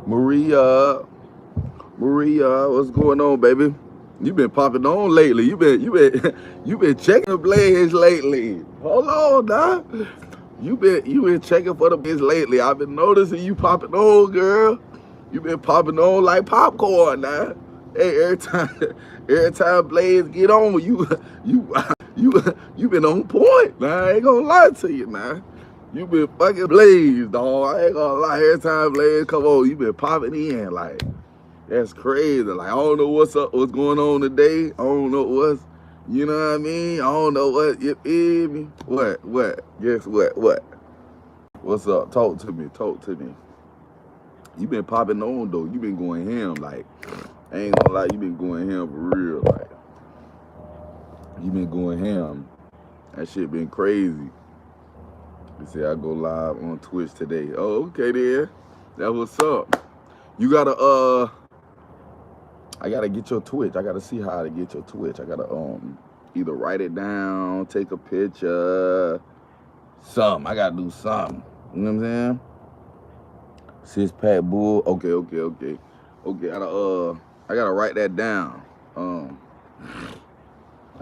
Maria, Maria, what's going on, baby? You been popping on lately. You been checking the blades lately. Hold on, nah. You been checking for the blades lately. I've been noticing you popping on, girl. You been popping on like popcorn, nah. Hey, every time blades get on, you you been on point. Nah, I ain't gonna lie to you, nah. You been fucking blazed, dog. I ain't gonna lie. Every time blades come on, you been popping in like. That's crazy. Like, I don't know what's up, what's going on today. I don't know what's, you know what I mean? I don't know what, you feel me? What? Guess what? What's up? Talk to me. You been popping on, though. You been going ham, like, I ain't gonna lie, you been going ham for real. Like, you been going ham. That shit been crazy. They say I go live on Twitch today. Oh, okay, then. That what's up. You gotta, I gotta get your Twitch. I gotta see how to get your Twitch. I gotta either write it down, take a picture, something. I gotta do something. You know what I'm saying? Six pack bull. Okay. Okay, I gotta write that down. I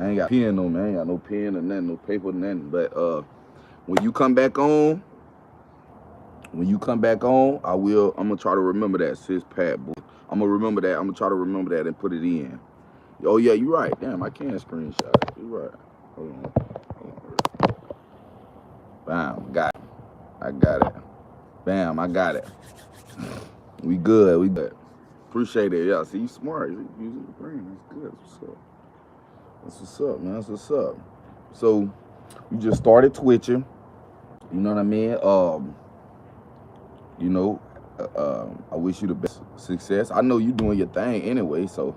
ain't got pen no man. I ain't got no pen or nothing, no paper, nothing. But when you come back on, I'm gonna try to remember that six pack bull. I'm gonna remember that. I'm gonna try to remember that and put it in. Oh yeah, you're right. Damn, I can't screenshot it. You're right. Hold on. Bam, got it. I got it. Bam, I got it. We good. We good. Appreciate it. Yeah, see, you smart. You using your brain. That's good. That's what's up. That's what's up, man. That's what's up. So, you just started twitching. You know what I mean? You know, I wish you the best success. I know you doing your thing anyway, so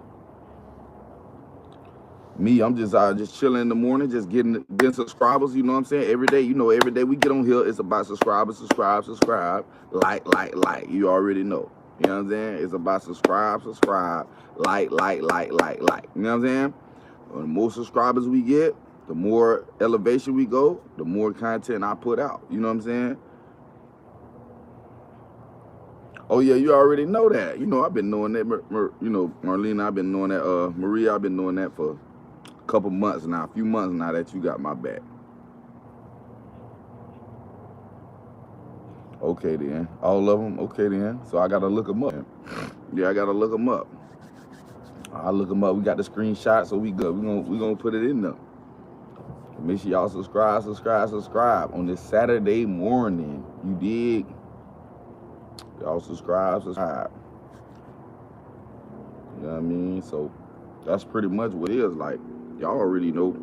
me, I'm just chilling in the morning, just getting subscribers. You know what I'm saying? Every day, every day we get on here, it's about subscribers, subscribe, like. You already know. You know what I'm saying? It's about subscribe, like. You know what I'm saying? The more subscribers we get, the more elevation we go, the more content I put out. You know what I'm saying? Oh yeah, you already know that. You know I've been knowing that. Marlena, I've been knowing that. Maria, I've been knowing that for couple months now, a few months now that you got my back. Okay then, all of them. Okay then, so I gotta look them up. Yeah, I gotta look them up. I look them up. We got the screenshot, so we good. We gonna put it in there. Make sure y'all subscribe on this Saturday morning. You dig? Y'all subscribe. You know what I mean? So that's pretty much what it is. Like y'all already know.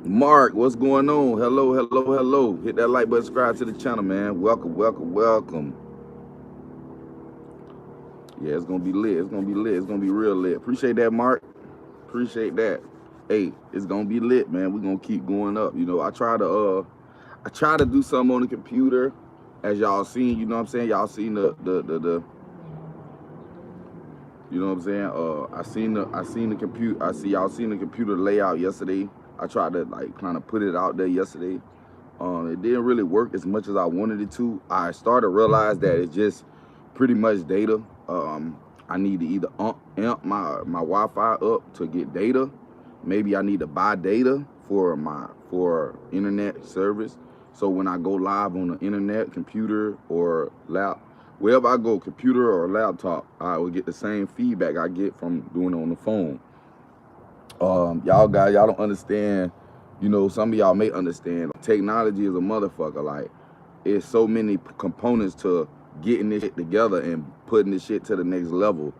Mark, what's going on? Hello. Hit that like button, subscribe to the channel, man. Welcome. Yeah, it's gonna be lit. It's gonna be real lit. Appreciate that, Mark. Appreciate that. Hey, it's gonna be lit, man. We're gonna keep going up. You know, I try to do something on the computer, as y'all seen. You know what I'm saying? Y'all seen the you know what I'm saying? I seen the computer. I see y'all seen the computer layout yesterday. I tried to like kind of put it out there yesterday. It didn't really work as much as I wanted it to. I started to realize that it's just pretty much data. I need to either amp my Wi-Fi up to get data. Maybe I need to buy data for internet service. So when I go live on the internet, computer or laptop, wherever I go, computer or laptop, I will get the same feedback I get from doing it on the phone. Y'all guys, y'all don't understand. You know, some of y'all may understand. Technology is a motherfucker. Like, it's so many components to getting this shit together and putting this shit to the next level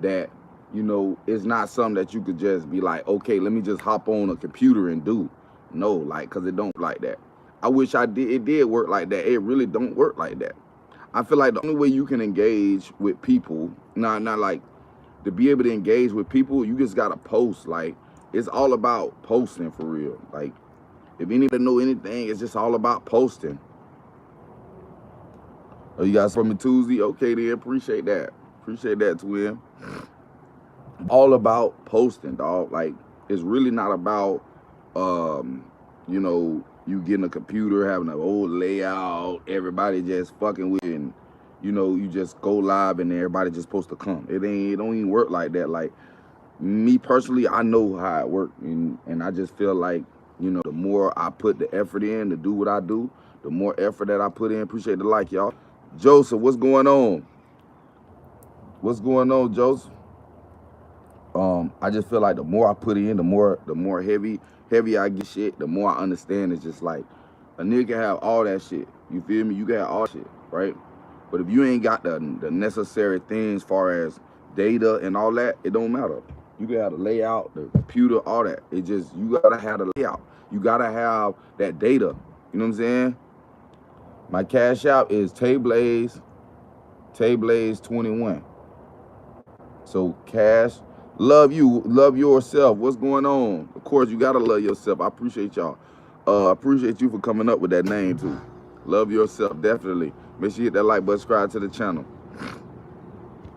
that, you know, it's not something that you could just be like, okay, let me just hop on a computer and do. No, like, cause it don't like that. I wish it did work like that. It really don't work like that. I feel like the only way you can engage with people, not like to be able to engage with people, you just gotta post. Like, it's all about posting for real. Like, if anybody know anything, it's just all about posting. Oh, you guys from me Tuesday? Okay then, appreciate that. Appreciate that, twin. All about posting, dog. Like, it's really not about you know, you getting a computer, having an old layout, everybody just fucking with you, and you know, you just go live and everybody just supposed to come. It don't even work like that. Like me personally, I know how it works, and I just feel like, you know, the more I put the effort in to do what I do, the more effort that I put in. Appreciate the like, y'all. Joseph, what's going on? What's going on, Joseph? I just feel like the more I put in, the more heavy I get shit, the more I understand. It's just like a nigga can have all that shit. You feel me? You can have all shit, right? But if you ain't got the necessary things, far as data and all that, it don't matter. You can have the layout, the computer, all that. It just, you gotta have the layout. You gotta have that data. You know what I'm saying? My cash out is Tayblaze 21. So cash, love you, love yourself. What's going on? Of course, you gotta love yourself. I appreciate y'all. I appreciate you for coming up with that name too. Love yourself, definitely. Make sure you hit that like button, subscribe to the channel.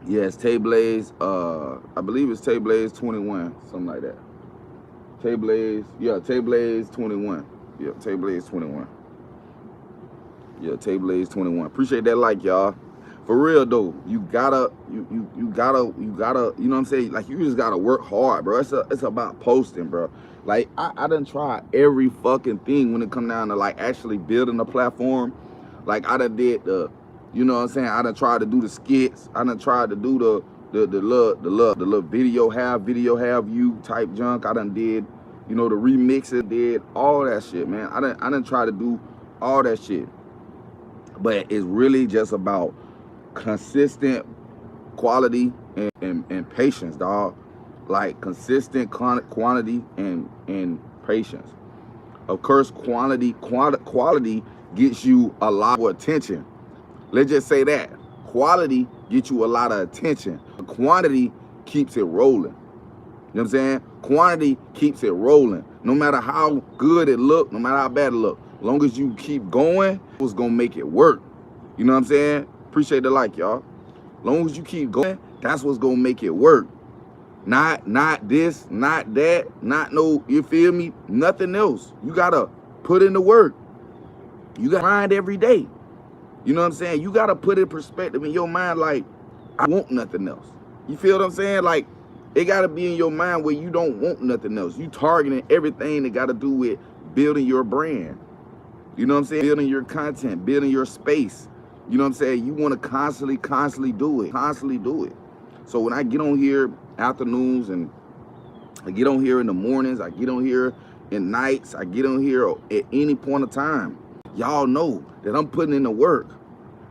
Yes, Tayblaze, I believe it's Tayblaze 21, something like that. Tayblaze, yeah, Tayblaze 21. Yeah, Tayblaze 21. Yeah, Tayblaze 21. Appreciate that like, y'all. For real though, you gotta, you gotta, you know what I'm saying? Like, you just gotta work hard, bro. It's about posting, bro. Like, I done tried every fucking thing when it come down to like actually building a platform. Like, I done did the, you know what I'm saying? I done tried to do the skits. I done tried to do the little video have you type junk. I done did, you know, the remixing, did all that shit, man. I done tried to do all that shit. But it's really just about consistent quality and patience, dog. Like consistent quantity and patience. Of course, quality gets you a lot of attention. Let's just say that. Quality gets you a lot of attention. Quantity keeps it rolling. You know what I'm saying? Quantity keeps it rolling. No matter how good it look, no matter how bad it look, as long as you keep going, it's gonna make it work. You know what I'm saying? Appreciate the like, y'all. As long as you keep going, that's what's gonna make it work. Not this, not that, not no, you feel me? Nothing else. You gotta put in the work. You gotta grind every day. You know what I'm saying? You gotta put in perspective in your mind, like, I want nothing else. You feel what I'm saying? Like, it gotta be in your mind where you don't want nothing else. You targeting everything that gotta do with building your brand. You know what I'm saying? Building your content, building your space. You know what I'm saying? You want to constantly do it. So when I get on here afternoons, and I get on here in the mornings, I get on here in nights, I get on here at any point of time, y'all know that I'm putting in the work.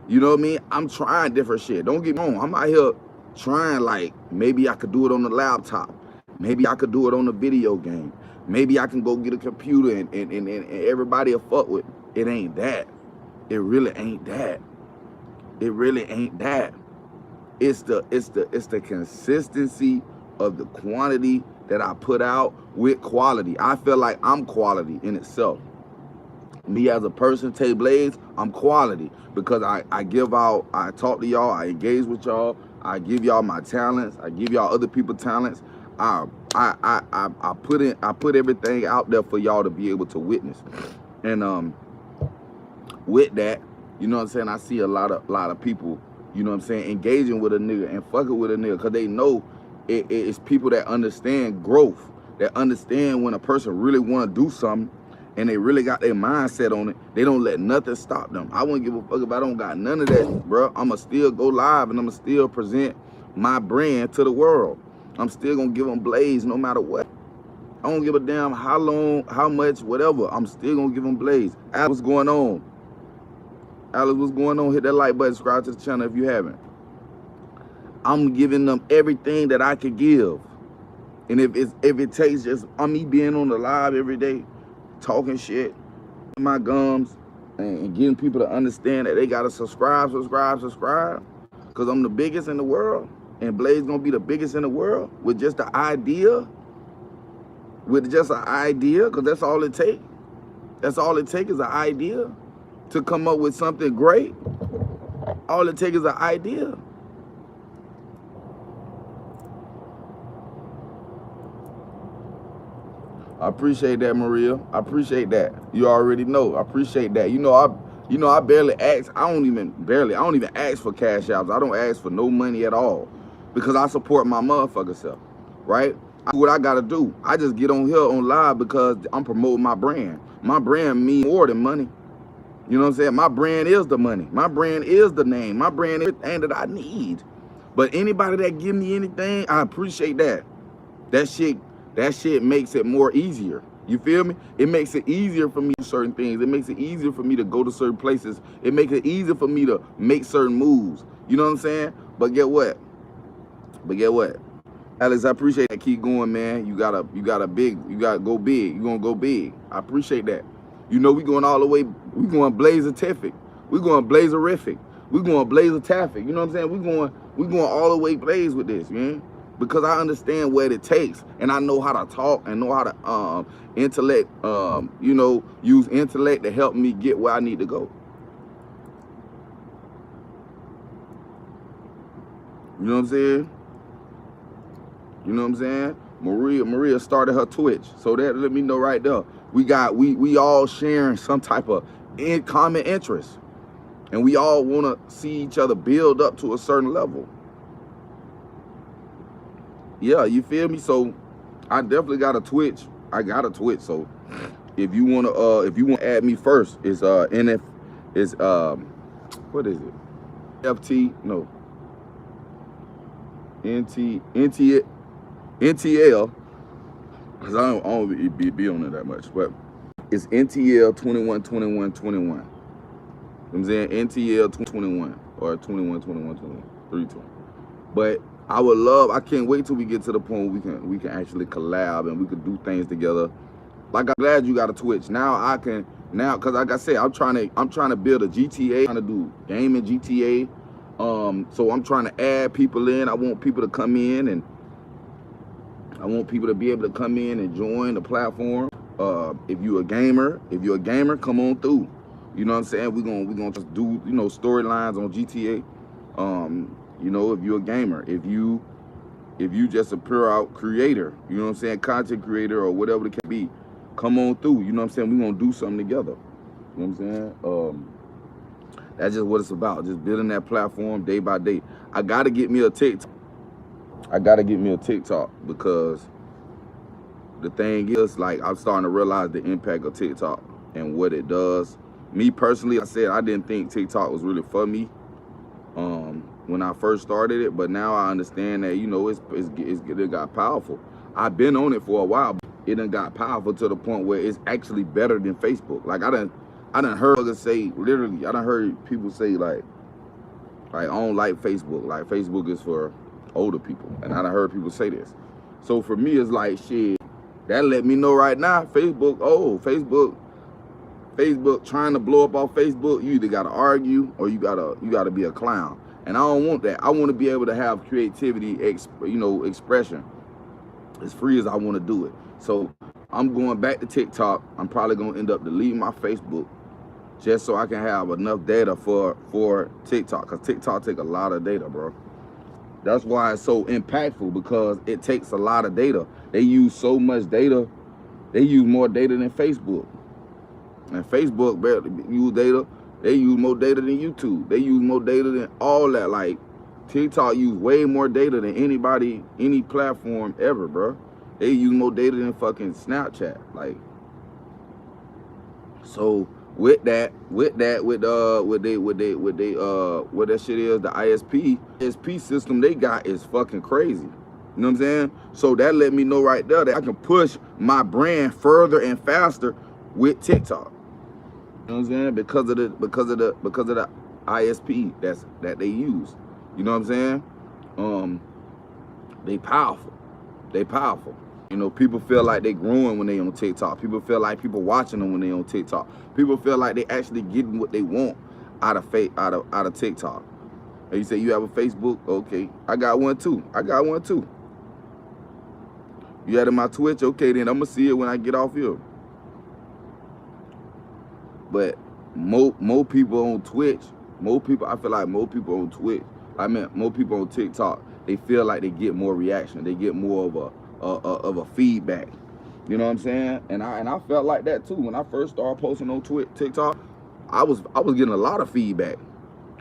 You know what I mean? I'm trying different shit. Don't get me wrong. I'm out here trying, like, maybe I could do it on the laptop. Maybe I could do it on the video game. Maybe I can go get a computer and everybody will fuck with. It ain't that. It really ain't that. It really ain't that. It's the consistency of the quantity that I put out with quality. I feel like I'm quality in itself. Me as a person, Tayblaze, I'm quality because I give out, I talk to y'all, I engage with y'all, I give y'all my talents, I give y'all other people's talents. I put everything out there for y'all to be able to witness. And with that, you know what I'm saying, I see a lot of people, you know what I'm saying, engaging with a nigga and fucking with a nigga because they know it's people that understand growth, that understand when a person really want to do something and they really got their mindset on it. They don't let nothing stop them. I wouldn't give a fuck if I don't got none of that, bro. I'ma still go live and I'ma still present my brand to the world. I'm still gonna give them Blaze no matter what. I don't give a damn how long, how much, whatever. I'm still gonna give them Blaze. Alex, what's going on? Alex, what's going on? Hit that like button, subscribe to the channel if you haven't. I'm giving them everything that I could give. And if it takes just me being on the live every day, talking shit, my gums, and getting people to understand that they gotta subscribe, because I'm the biggest in the world, and Blaze gonna be the biggest in the world with just the idea, because that's all it takes. That's all it takes is an idea to come up with something great. All it takes is an idea. I appreciate that, Maria. I appreciate that. You already know. I appreciate that. You know, You know, I barely ask. I don't even ask for cash apps. I don't ask for no money at all because I support my motherfucker self, right? I do what I gotta do. I just get on here on live because I'm promoting my brand. My brand means more than money. You know what I'm saying? My brand is the money. My brand is the name. My brand is everything that I need. But anybody that give me anything, I appreciate that. That shit makes it more easier. You feel me? It makes it easier for me to do certain things. It makes it easier for me to go to certain places. It makes it easier for me to make certain moves. You know what I'm saying? But get what? Alex, I appreciate that. Keep going, man. You gotta go big. You're gonna go big. I appreciate that. You know, we going all the way, we going blazerific. We going blazerific. We going blazertaffic. You know what I'm saying? We going all the way blaze with this, man. Because I understand what it takes, and I know how to talk and know how to intellect, you know, use intellect to help me get where I need to go. You know what I'm saying? You know what I'm saying? Maria started her Twitch, so that let me know right there. We all sharing some type of common interest, and we all want to see each other build up to a certain level. Yeah, you feel me? So I definitely got a Twitch. I got a Twitch. So if you wanna add me first, it's what is it? FT no NTL, because I don't be on it that much, but it's NTL 212121. You know what I'm saying? NTL 21 or 21212320. But I can't wait till we get to the point where we can actually collab and we can do things together. Like, I'm glad you got a Twitch. Now because like I said, I'm trying to build a GTA, trying to do gaming GTA. So I'm trying to add people in. I want people to come in, and I want people to be able to come in and join the platform. If you're a gamer, come on through. You know what I'm saying? We're gonna just do, you know, storylines on GTA. You know, if you're a gamer, if you just a pure out creator, you know what I'm saying, content creator or whatever it can be, come on through. You know what I'm saying? We're gonna do something together. You know what I'm saying? That's just what it's about, just building that platform day by day. I gotta get me a TikTok. Because the thing is, like, I'm starting to realize the impact of TikTok and what it does. Me personally, I said I didn't think TikTok was really for me when I first started it, but now I understand that, you know, it got powerful. I've been on it for a while, but it done got powerful to the point where it's actually better than Facebook. Like, I done heard others say, literally, I done heard people say like I don't like Facebook. Like, Facebook is for older people, and I done heard people say this. So for me, it's like, shit, that let me know right now, Facebook trying to blow up off Facebook, you either gotta argue or you gotta be a clown. And I don't want that. I want to be able to have creativity, expression as free as I want to do it. So I'm going back to TikTok. I'm probably gonna end up deleting my Facebook just so I can have enough data for TikTok, because TikTok take a lot of data, bro. That's why it's so impactful, because it takes a lot of data. They use so much data. They use more data than Facebook. And Facebook barely use data. They use more data than YouTube. They use more data than all that. Like, TikTok use way more data than anybody, any platform ever, bro. They use more data than fucking Snapchat. Like, so with that shit is, the ISP system they got is fucking crazy. You know what I'm saying? So that let me know right there that I can push my brand further and faster with TikTok. You know what I'm saying? Because of the ISP that they use. You know what I'm saying? They powerful. You know, people feel like they growing when they on TikTok. People feel like people watching them when they on TikTok. People feel like they actually getting what they want out of TikTok. And you say you have a Facebook? Okay, I got one too. You added my Twitch? Okay, then I'm gonna see it when I get off here. But more people on Twitch, I feel like more people on Twitch, more people on TikTok, they feel like they get more reaction. They get more of a feedback. You know what I'm saying? And I felt like that too when I first started posting on TikTok. I was getting a lot of feedback.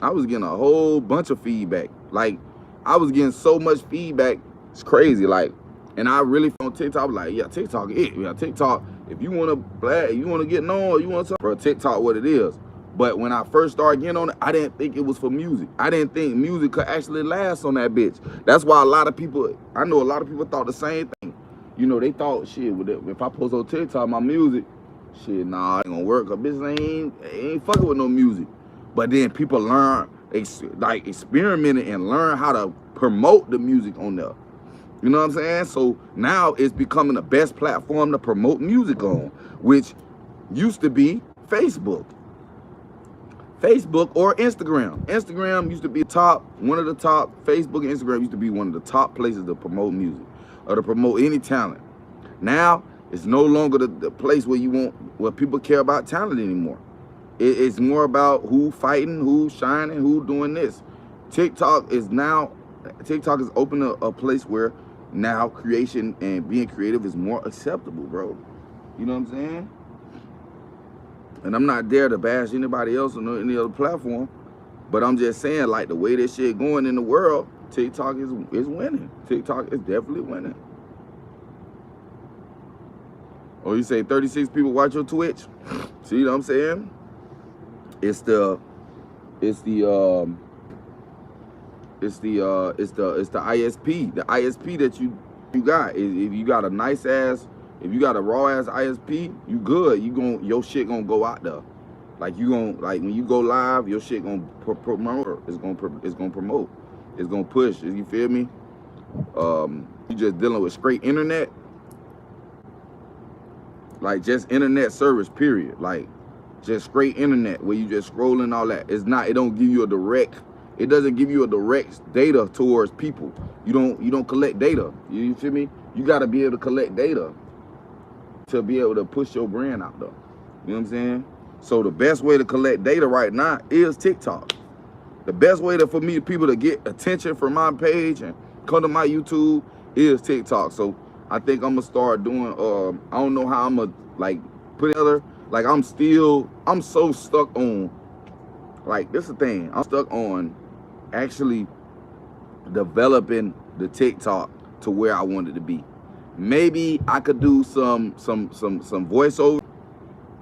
I was getting a whole bunch of feedback. Like, I was getting so much feedback, it's crazy. Like, and I really on TikTok, I was like, yeah, TikTok it. Yeah, TikTok, if you want to get known, you want to, bro, TikTok what it is. But when I first started getting on it, I didn't think it was for music. I didn't think music could actually last on that bitch. That's why a lot of people, I know a lot of people thought the same thing. You know, they thought, shit, if I post on TikTok my music, shit, nah, it ain't gonna work. A bitch ain't fucking with no music. But then people learn, like experimented and learn how to promote the music on there. You know what I'm saying? So now it's becoming the best platform to promote music on, which used to be Facebook. Facebook or Instagram. Instagram used to be one of the top. Facebook and Instagram used to be one of the top places to promote music or to promote any talent. Now it's no longer the place where people care about talent anymore. It's more about who fighting, who shining, who doing this. TikTok is open a place where now creation and being creative is more acceptable, bro. You know what I'm saying? And I'm not there to bash anybody else on any other platform, but I'm just saying, like, the way this shit going in the world, TikTok is winning. TikTok is definitely winning. Oh, you say 36 people watch your Twitch? See what I'm saying? It's the ISP. The ISP that you got. If you got a nice ass, if you got a raw ass ISP, you good. Your shit gonna go out there. Like when you go live, your shit gonna promote. It's gonna promote. It's gonna push. You feel me? You just dealing with straight internet, like just internet service. Period. Like just straight internet where you just scrolling all that. It don't give you a direct. It doesn't give you a direct data towards people. You don't collect data. You feel me? You gotta be able to collect data to be able to push your brand out there. You know what I'm saying? So the best way to collect data right now is TikTok. The best way for people to get attention from my page and come to my YouTube is TikTok. So I think I'm gonna start doing, I don't know how I'm gonna like put it together. Like I'm so stuck on, like this is the thing, I'm stuck on actually developing the TikTok to where I want it to be. Maybe I could do some voiceover.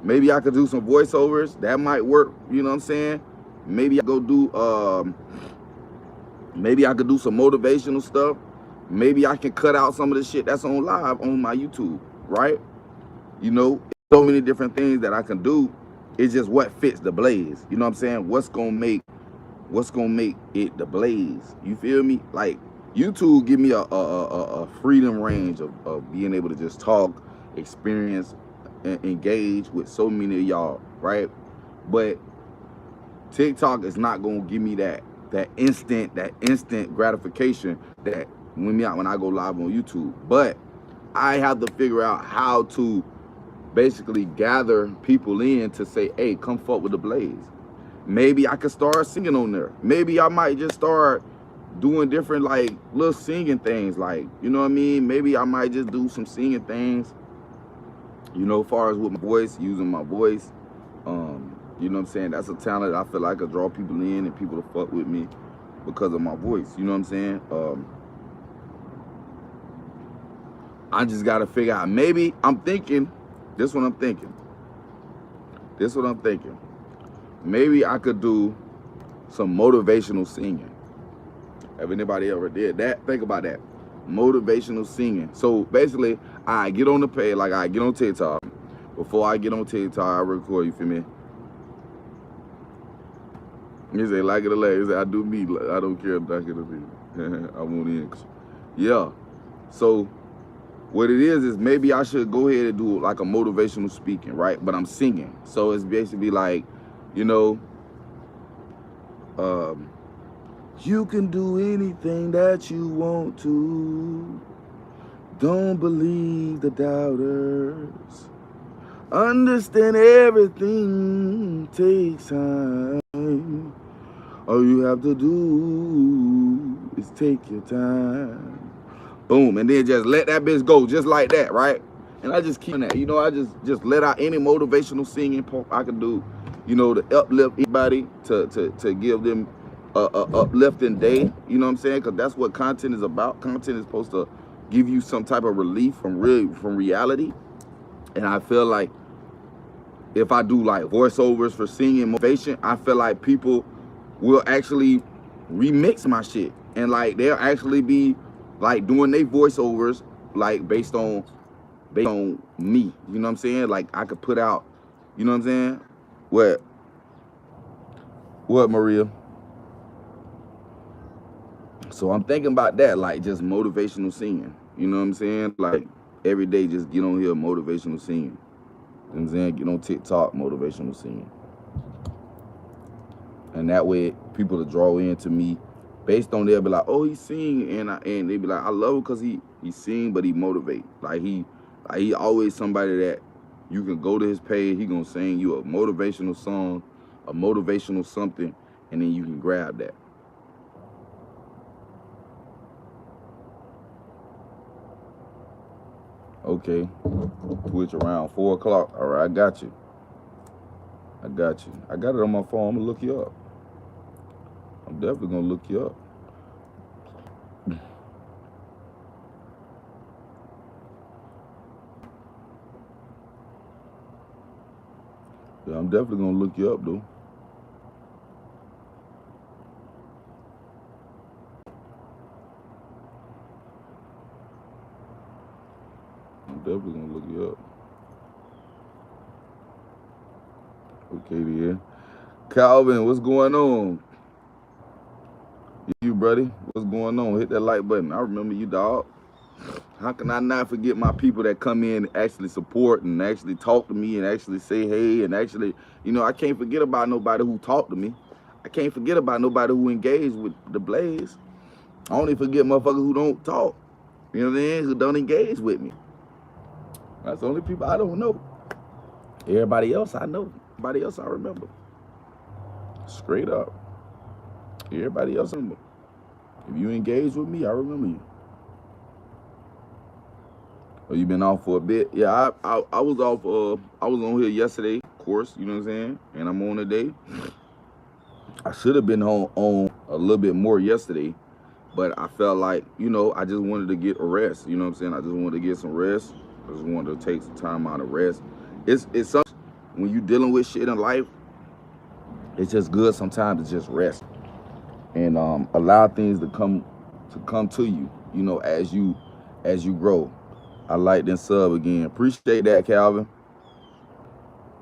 Maybe I could do some voiceovers. That might work, you know what I'm saying? Maybe I could do some motivational stuff. Maybe I can cut out some of the shit that's on live on my YouTube, right? You know, so many different things that I can do. It's just what fits the blaze. You know what I'm saying? What's gonna make it the blaze? You feel me? Like YouTube give me a freedom range of being able to just talk, experience, and engage with so many of y'all, right? But TikTok is not gonna give me that instant gratification that when I go live on YouTube. But I have to figure out how to basically gather people in to say, hey, come fuck with the blaze. Maybe I could start singing on there. Maybe I might just start doing different like little singing things, like, you know what I mean? Maybe I might just do some singing things, you know, as far as with my voice, using my voice. You know what I'm saying? That's a talent I feel like I could draw people in and people to fuck with me because of my voice. You know what I'm saying? I just gotta figure out. Maybe I'm thinking. This is what I'm thinking. Maybe I could do some motivational singing. Have anybody ever did that? Think about that. Motivational singing. So basically, I get on the page, like I get on TikTok. Before I get on TikTok, I record, you feel me? You say, like it or like, you say, I do me, I don't care if I get a video. I won't in. Yeah. So what it is maybe I should go ahead and do like a motivational speaking, right? But I'm singing. So it's basically like, you know, you can do anything that you want to. Don't believe the doubters. Understand everything takes time. All you have to do is take your time. Boom, and then just let that bitch go just like that, right? And I just keep that, you know, I just let out any motivational singing I can do. you know, to uplift anybody, to give them a uplifting day. You know what I'm saying? Because that's what content is about. Content is supposed to give you some type of relief from reality. And I feel like if I do like voiceovers for singing motivation, I feel like people will actually remix my shit, and like they'll actually be like doing their voiceovers like based on me. You know what I'm saying? Like I could put out, you know what I'm saying? What Maria? So I'm thinking about that, like just motivational singing. You know what I'm saying? Like every day, just get on here, motivational singing. You know what I'm saying? Get on TikTok, motivational singing. And that way, people to draw into me based on they'll be like, oh, he sing, and they be like, I love him because he sing, but he motivate. Like he always somebody that you can go to his page, he gonna sing you a motivational song, a motivational something, and then you can grab that. Okay, Twitch around 4 o'clock. All right, I got you. I got it on my phone. I'm gonna look you up. I'm definitely gonna look you up. Yeah, I'm definitely gonna look you up, though. I'm definitely gonna look you up. Okay, then. Calvin, what's going on? You, buddy, what's going on? Hit that like button. I remember you, dog. How can I not forget my people that come in and actually support and actually talk to me and actually say hey and actually, you know, I can't forget about nobody who talked to me. I can't forget about nobody who engaged with the Blaze. I only forget motherfuckers who don't talk. You know what I mean? Who don't engage with me. That's the only people I don't know. Everybody else I know. Everybody else I remember. Straight up. Everybody else I remember. If you engage with me, I remember you. Oh, you been off for a bit? Yeah, I was off. I was on here yesterday, of course. You know what I'm saying? And I'm on today. I should have been on a little bit more yesterday, but I felt like, you know, I just wanted to get a rest. You know what I'm saying? I just wanted to get some rest. I just wanted to take some time out of rest. It's something when you dealing with shit in life. It's just good sometimes to just rest and allow things to come to you. You know, as you grow. I like that sub again. Appreciate that, Calvin.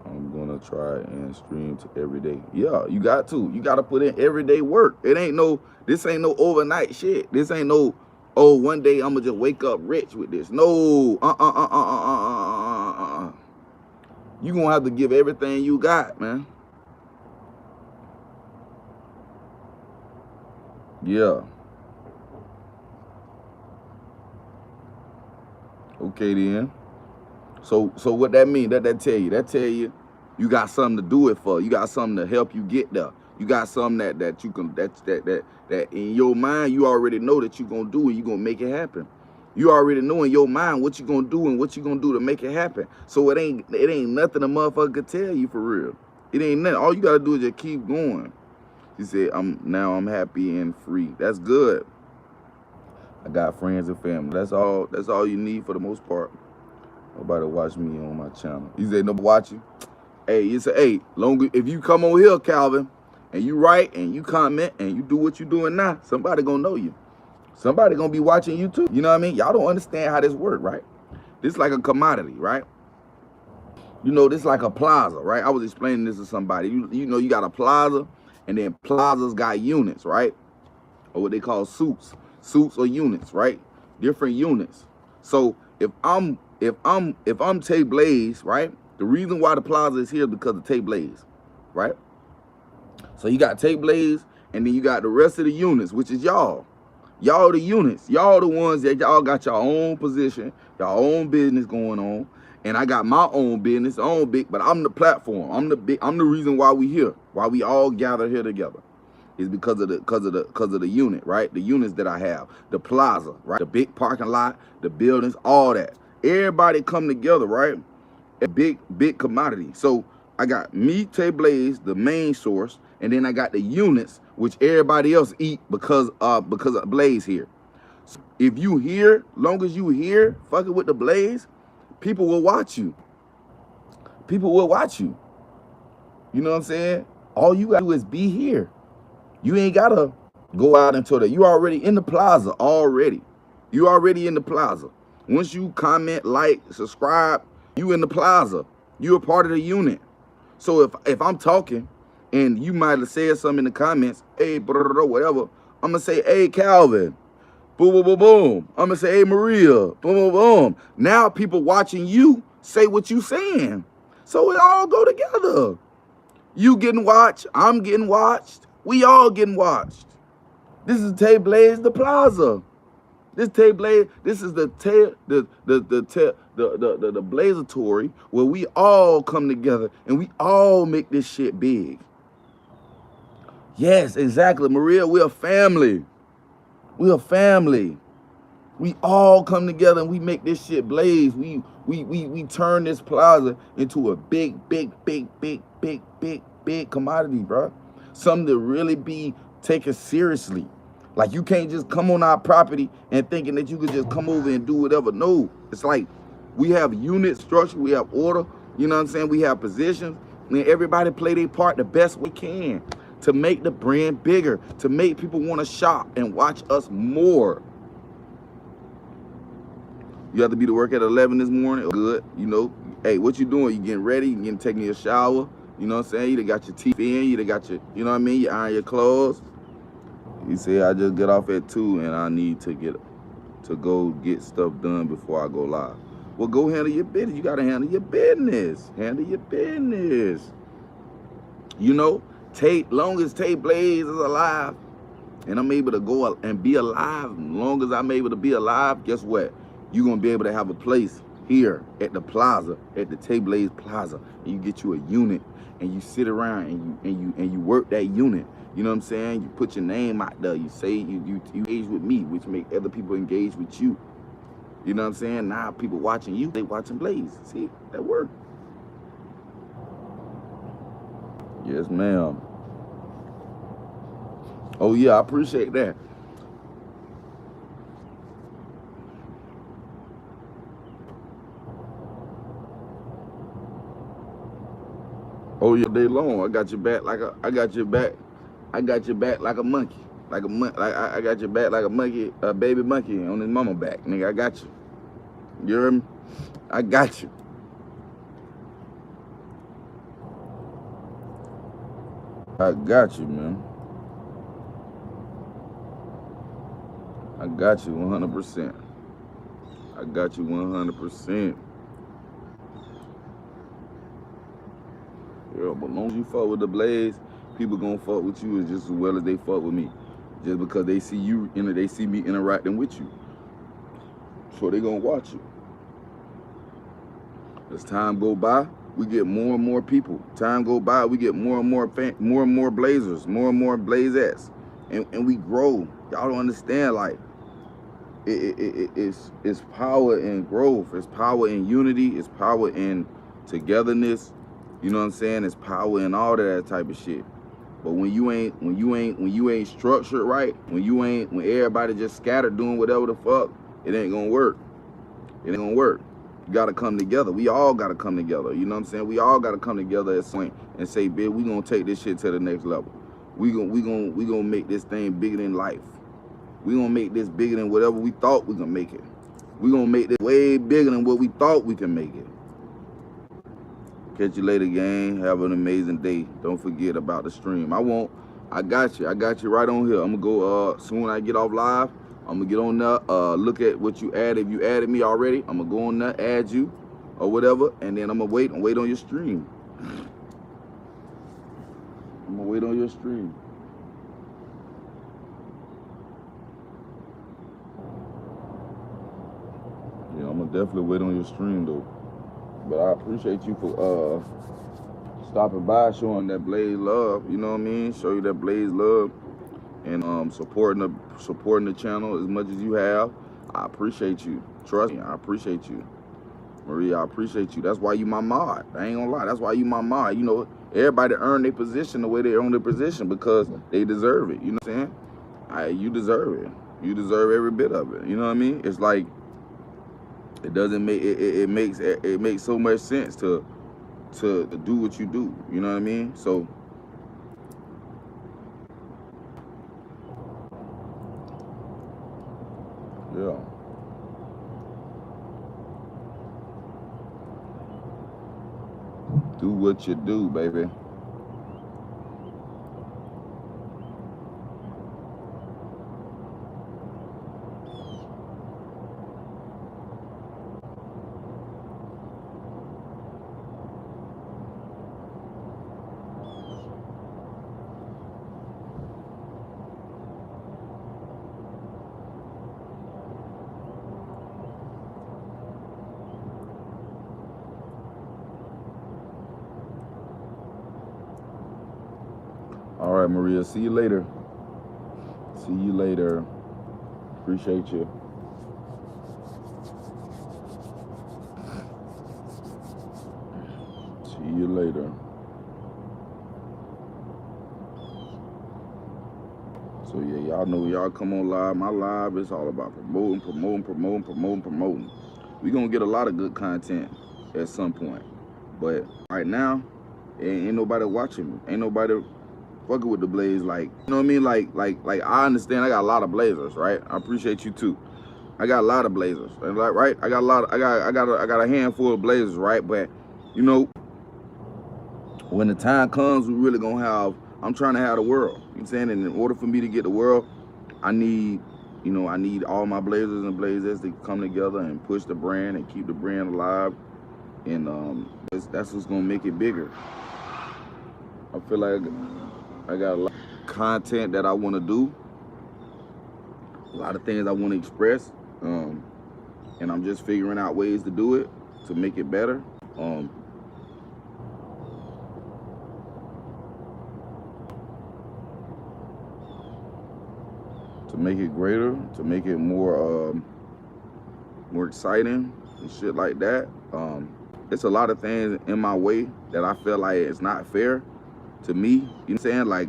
I'm gonna try and stream to every day. Yeah, you got to. You got to put in everyday work. This ain't no overnight shit. This ain't no, oh, one day I'm gonna just wake up rich with this. No, You gonna have to give everything you got, man. Yeah. Okay then. So what that mean? That tell you? That tell you you got something to do it for. You got something to help you get there. You got something that you can that in your mind you already know that you gonna do and you gonna make it happen. You already know in your mind what you gonna do and what you gonna do to make it happen. So it ain't nothing a motherfucker could tell you for real. It ain't nothing. All you gotta do is just keep going. She said, I'm happy and free. That's good. I got friends and family. That's all you need for the most part. Nobody watch me on my channel. You say nobody watch you? Hey, you say, hey, if you come on here, Calvin, and you write and you comment and you do what you doing now, somebody gonna know you. Somebody gonna be watching you too. You know what I mean? Y'all don't understand how this work, right? This like a commodity, right? You know, this like a plaza, right? I was explaining this to somebody. You know, you got a plaza, and then plazas got units, right? Or what they call suits or units, right? Different units. So if I'm Tay Blaze, right? The reason why the plaza is here is because of Tay Blaze, right? So you got Tay Blaze, and then you got the rest of the units, which is y'all. Y'all the units. Y'all the ones that y'all got your own position, your own business going on. And I got my own business, but I'm the platform. I'm the reason why we here, why we all gather here together. Is because of the unit, right? The units that I have, the plaza, right? The big parking lot, the buildings, all that. Everybody come together, right? A big commodity. So I got me, Tay Blaze, the main source, and then I got the units, which everybody else eat because of Blaze here. So if you here, long as you here, fucking with the Blaze, people will watch you. People will watch you. You know what I'm saying? All you gotta do is be here. You ain't gotta go out until that. You already in the plaza already. You already in the plaza. Once you comment, like, subscribe, you in the plaza. You a part of the unit. So if I'm talking and you might have said something in the comments, hey, whatever, I'm gonna say, hey, Calvin, boom, boom, boom, boom. I'm gonna say, hey, Maria, boom, boom, boom. Now people watching you say what you saying. So it all go together. You getting watched, I'm getting watched, we all getting watched. This is Tay Blaze, the plaza. This Tay Blaze, this is the Blazatory where we all come together and we all make this shit big. Yes, exactly, Maria, we're a family. We're a family. We all come together and we make this shit blaze. We turn this plaza into a big commodity, bro. Something to really be taken seriously. Like, you can't just come on our property and thinking that you could just come over and do whatever. No, it's like we have unit structure, we have order, you know what I'm saying? We have positions, and everybody play their part the best way can to make the brand bigger, to make people want to shop and watch us more. You have to be to work at 11 this morning. Good, you know. Hey, what you doing? You getting ready? You getting taking your shower? You know what I'm saying? You done got your teeth in. You done got your, you know what I mean? You iron your clothes. He said, I just get off at 2 and I need to go get stuff done before I go live. Well, go handle your business. You got to handle your business. Handle your business. You know, long as Tay Blaze is alive and I'm able to go and be alive, long as I'm able to be alive, guess what? You're going to be able to have a place here at the plaza, at the Tay Blaze Plaza, and you get you a unit and you sit around and you work that unit. You know what I'm saying? You put your name out there. You say you engage with me, which make other people engage with you. You know what I'm saying? Now people watching you, they watching Blaze. See, that work. Yes, ma'am. Oh yeah, I appreciate that. Oh yeah, day long. I got your back like I got your back like a monkey. I got your back like a monkey, a baby monkey on his mama back. Nigga, I got you. You hear me? I got you. I got you, man. I got you 100%. I got you 100%. Yeah, but long as you fuck with the Blaze, people gonna fuck with you just as well as they fuck with me. Just because they see you, they see me interacting with you. So they gonna watch you. As time go by, we get more and more people. Time go by, we get more and more Blazers, more and more Blazettes. And we grow. Y'all don't understand, like, it's power in growth. It's power in unity. It's power in togetherness. You know what I'm saying? It's power in all that type of shit. But when you ain't structured right, when everybody just scattered doing whatever the fuck, it ain't gonna work. It ain't gonna work. You gotta come together. We all gotta come together. You know what I'm saying? We all gotta come together at some point and say, bitch, we gonna take this shit to the next level. We gonna make this thing bigger than life. We gonna make this bigger than whatever we thought we gonna make it. We gonna make this way bigger than what we thought we can make it. Catch you later, gang. Have an amazing day. Don't forget about the stream. I won't. I got you. I got you right on here. I'm gonna go soon I get off live. I'm gonna get on there, look at what you added. If you added me already, I'm gonna go on there, add you, or whatever, and then I'm gonna wait on your stream. I'm gonna wait on your stream. Yeah, I'm gonna definitely wait on your stream though. But I appreciate you for stopping by, showing that Blaze love. You know what I mean? Show you that Blaze love, and supporting the channel as much as you have. I appreciate you. Trust me, I appreciate you. Maria, I appreciate you. That's why you my mod. I ain't gonna lie. That's why you my mod. You know, everybody earn their position the way they earn their position because they deserve it. You know what I'm saying? You deserve it. You deserve every bit of it. You know what I mean? It's like it doesn't make it makes so much sense to do what you do. You know what I mean? So yeah. Do what you do, baby. All right, Maria. See you later. See you later. Appreciate you. See you later. So yeah, y'all know y'all come on live. My live is all about promoting. We gonna get a lot of good content at some point. But right now, ain't nobody watching me. Ain't nobody fucking with the Blaze. Like, you know what I mean? Like I understand I got a lot of Blazers, right? I appreciate you too. I got a lot of Blazers. And like, right? I got a handful of Blazers, right? But you know, when the time comes, we really gonna have, I'm trying to have the world. You know what I'm saying? And in order for me to get the world, I need, you know, I need all my Blazers and Blazers to come together and push the brand and keep the brand alive. And that's what's gonna make it bigger. I feel like I got a lot of content that I wanna do, a lot of things I wanna express, and I'm just figuring out ways to do it, to make it better. To make it greater, to make it more exciting and shit like that. It's a lot of things in my way that I feel like it's not fair to me. You know what I'm saying? Like,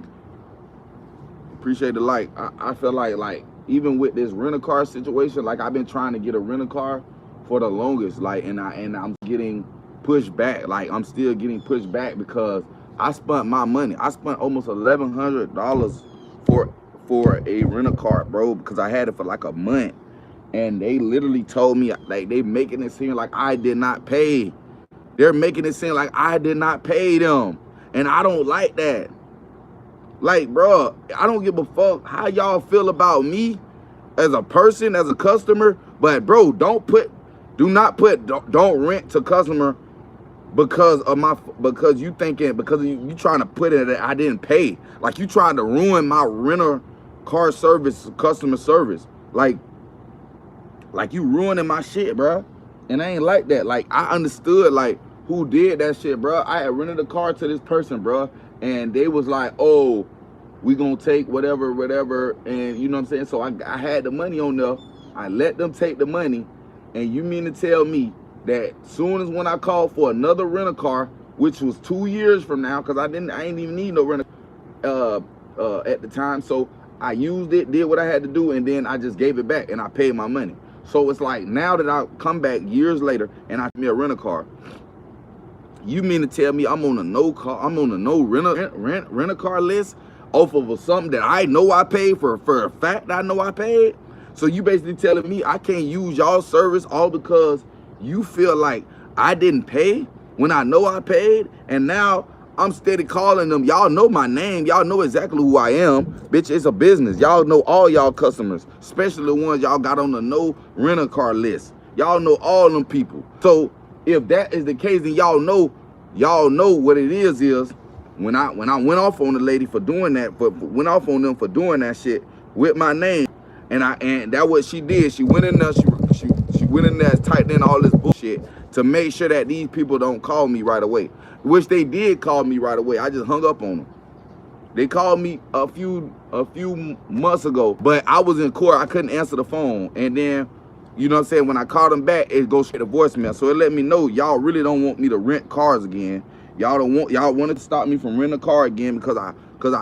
appreciate the like. I feel like even with this rent-a-car situation, like I've been trying to get a rent-a-car for the longest, like, and I'm getting pushed back. Like, I'm still getting pushed back because I spent my money. I spent almost $1,100 for a rent-a-car, bro, because I had it for like a month. And they literally told me, like, they making it seem like I did not pay. They're making it seem like I did not pay them. And I don't like that. Like, bro, I don't give a fuck how y'all feel about me as a person, as a customer. But, bro, don't rent to customer because you thinking, because you trying to put it that I didn't pay. Like, you trying to ruin my renter car service, customer service. Like you ruining my shit, bro. And I ain't like that. Like, I understood, like, who did that shit, bro. I had rented a car to this person, bro. And they was like, oh, we gonna take whatever. And you know what I'm saying? So I had the money on there. I let them take the money. And you mean to tell me that soon as when I called for another rental car, which was 2 years from now, because I ain't even need no rental at the time. So I used it, did what I had to do, and then I just gave it back and I paid my money. So it's like, now that I come back years later and I me a rental car, you mean to tell me I'm on a no rental car list off of something that I know I paid for a fact I know I paid? So you basically telling me I can't use y'all service all because you feel like I didn't pay when I know I paid? And now I'm steady calling them. Y'all know my name. Y'all know exactly who I am. Bitch, it's a business. Y'all know all y'all customers, especially the ones y'all got on the no rental car list. Y'all know all them people. So if that is the case, then y'all know what it is when I went off on the lady for doing that, went off on them for doing that shit with my name, and that what she did. She went in there, she went in there, tightening all this bullshit to make sure that these people don't call me right away, which they did call me right away. I just hung up on them. They called me a few months ago, but I was in court. I couldn't answer the phone, and then You know what I'm saying? When I call them back, it goes straight to voicemail. So it let me know y'all really don't want me to rent cars again. Y'all wanted to stop me from renting a car again because I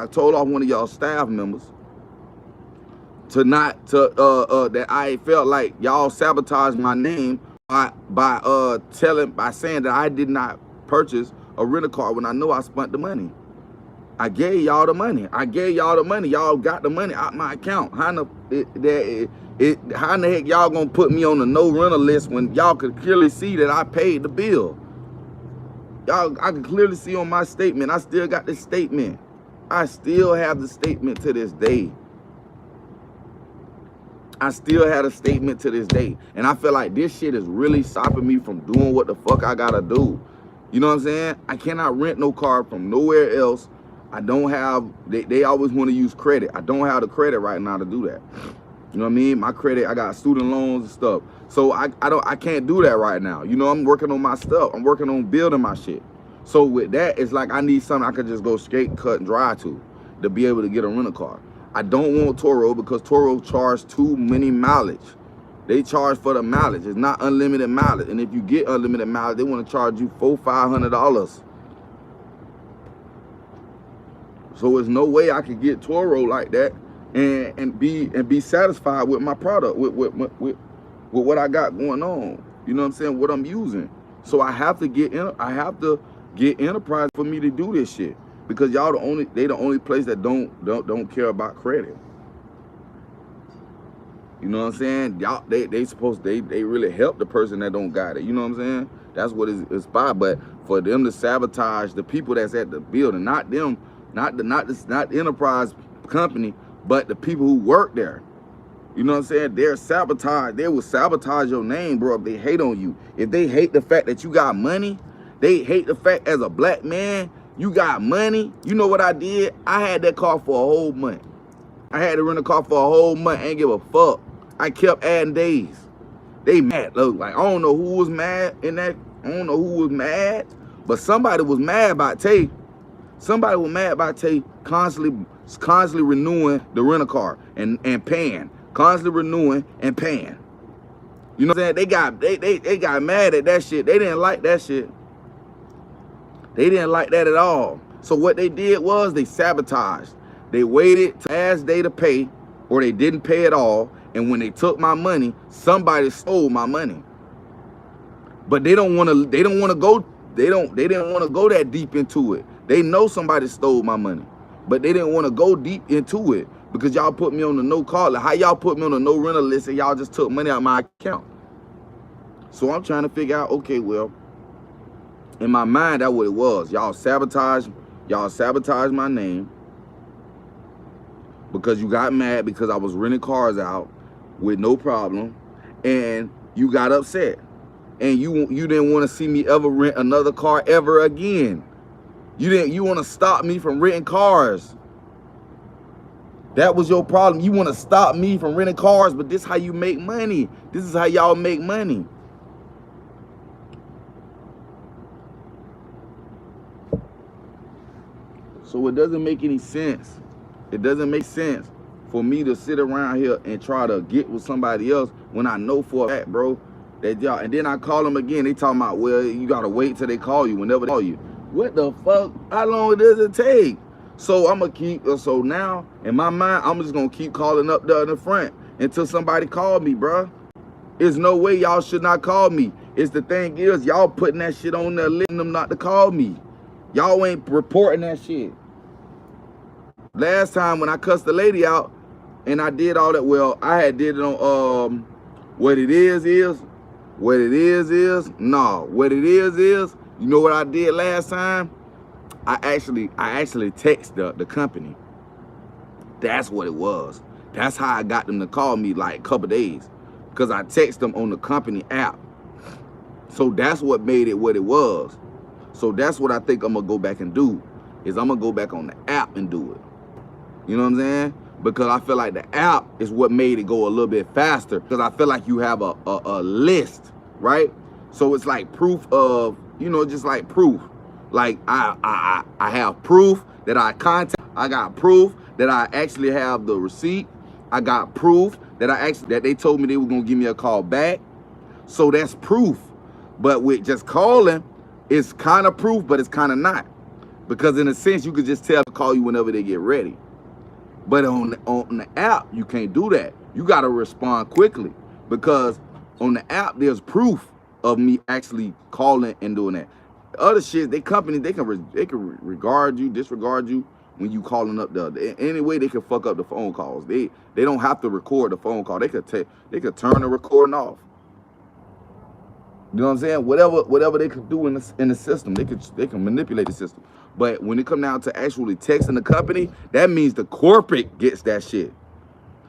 told off one of y'all staff members that I felt like y'all sabotaged my name by saying that I did not purchase a rental car when I know I spent the money. I gave y'all the money. Y'all got the money out my account. How in the heck y'all gonna put me on the no rental list when y'all could clearly see that I paid the bill? I can clearly see on my statement. I still got this statement. I still have the statement to this day. I still had a statement to this day. And I feel like this shit is really stopping me from doing what the fuck I gotta do. You know what I'm saying? I cannot rent no car from nowhere else. I don't have, they always want to use credit. I don't have the credit right now to do that. You know what I mean? My credit, I got student loans and stuff. So I can't do that right now. You know, I'm working on my stuff. I'm working on building my shit. So with that, it's like I need something I could just go straight, cut, and dry to be able to get a rental car. I don't want Turo because Turo charges too many mileage. They charge for the mileage. It's not unlimited mileage. And if you get unlimited mileage, they want to charge you $400-500. So there's no way I could get Turo like that and be satisfied with my product, with what I got going on. You know what I'm saying? What I'm using. So I have to get Enterprise for me to do this shit because y'all they the only place that don't care about credit. You know what I'm saying? Y'all they really help the person that don't got it. You know what I'm saying? That's what it's about. But for them to sabotage the people that's at the building, not them. Not the Enterprise company, but the people who work there. You know what I'm saying? They're sabotage. They will sabotage your name, bro, if they hate on you. If they hate the fact that you got money, they hate the fact as a black man, you got money. You know what I did? I had that car for a whole month. I had to rent a car for a whole month. I ain't give a fuck. I kept adding days. They mad. Look, like, I don't know who was mad in that. I don't know who was mad, but somebody was mad about Tay. Somebody was mad about Tay constantly renewing the rental car and paying. Constantly renewing and paying. You know what I'm saying? They got mad at that shit. They didn't like that shit. They didn't like that at all. So what they did was they sabotaged. They waited to last day to pay, or they didn't pay at all. And when they took my money, somebody stole my money. But they didn't want to go that deep into it. They know somebody stole my money, but they didn't want to go deep into it because y'all put me on the no call. How y'all put me on the no rental list and y'all just took money out of my account? So I'm trying to figure out, okay, well, in my mind, that's what it was. Y'all sabotaged my name because you got mad because I was renting cars out with no problem, and you got upset. And you didn't want to see me ever rent another car ever again. You want to stop me from renting cars. That was your problem. You want to stop me from renting cars, but this is how you make money. This is how y'all make money. So it doesn't make any sense. It doesn't make sense for me to sit around here and try to get with somebody else when I know for a fact, bro, that y'all, and then I call them again, they talking about, well, you gotta wait till they call you, whenever they call you. What the fuck? How long does it take? So I'm gonna keep, so now, in my mind, I'm just gonna keep calling up there in the front until somebody call me, bro. There's no way y'all should not call me. It's the thing is, y'all putting that shit on there, letting them not to call me. Y'all ain't reporting that shit. Last time when I cussed the lady out and I did all that, well, I had did it on, what it is, you know what I did last time? I actually text the company. That's what it was. That's how I got them to call me like a couple days, because I text them on the company app. So that's what made it what it was. So that's what I think I'm gonna go back and do, is I'm gonna go back on the app and do it. You know what I'm saying? Because I feel like the app is what made it go a little bit faster, because I feel like you have a list, right? So it's like proof of, you know, just like proof. Like I have proof that I got proof that I actually have the receipt. I got proof that they told me they were gonna give me a call back. So that's proof. But with just calling, it's kind of proof, but it's kind of not. Because in a sense, you could just tell to call you whenever they get ready. But on the app, you can't do that. You gotta respond quickly, because on the app there's proof of me actually calling and doing that. Other shit, they companies, they can regard you, disregard you when you calling up the any way they can fuck up the phone calls. They don't have to record the phone call. They could turn the recording off. You know what I'm saying? Whatever they could do in the system, they can manipulate the system. But when it come down to actually texting the company, that means the corporate gets that shit.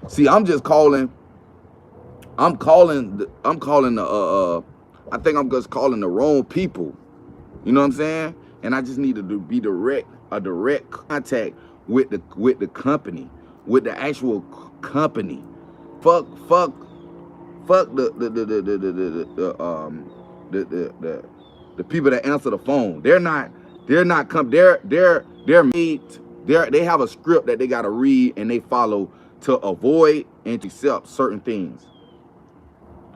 See, I'm just calling. I think I'm just calling the wrong people. You know what I'm saying? And I just need to be a direct contact with the company, with the actual company. Fuck the people that answer the phone. They have a script that they gotta read and they follow to avoid and to accept certain things.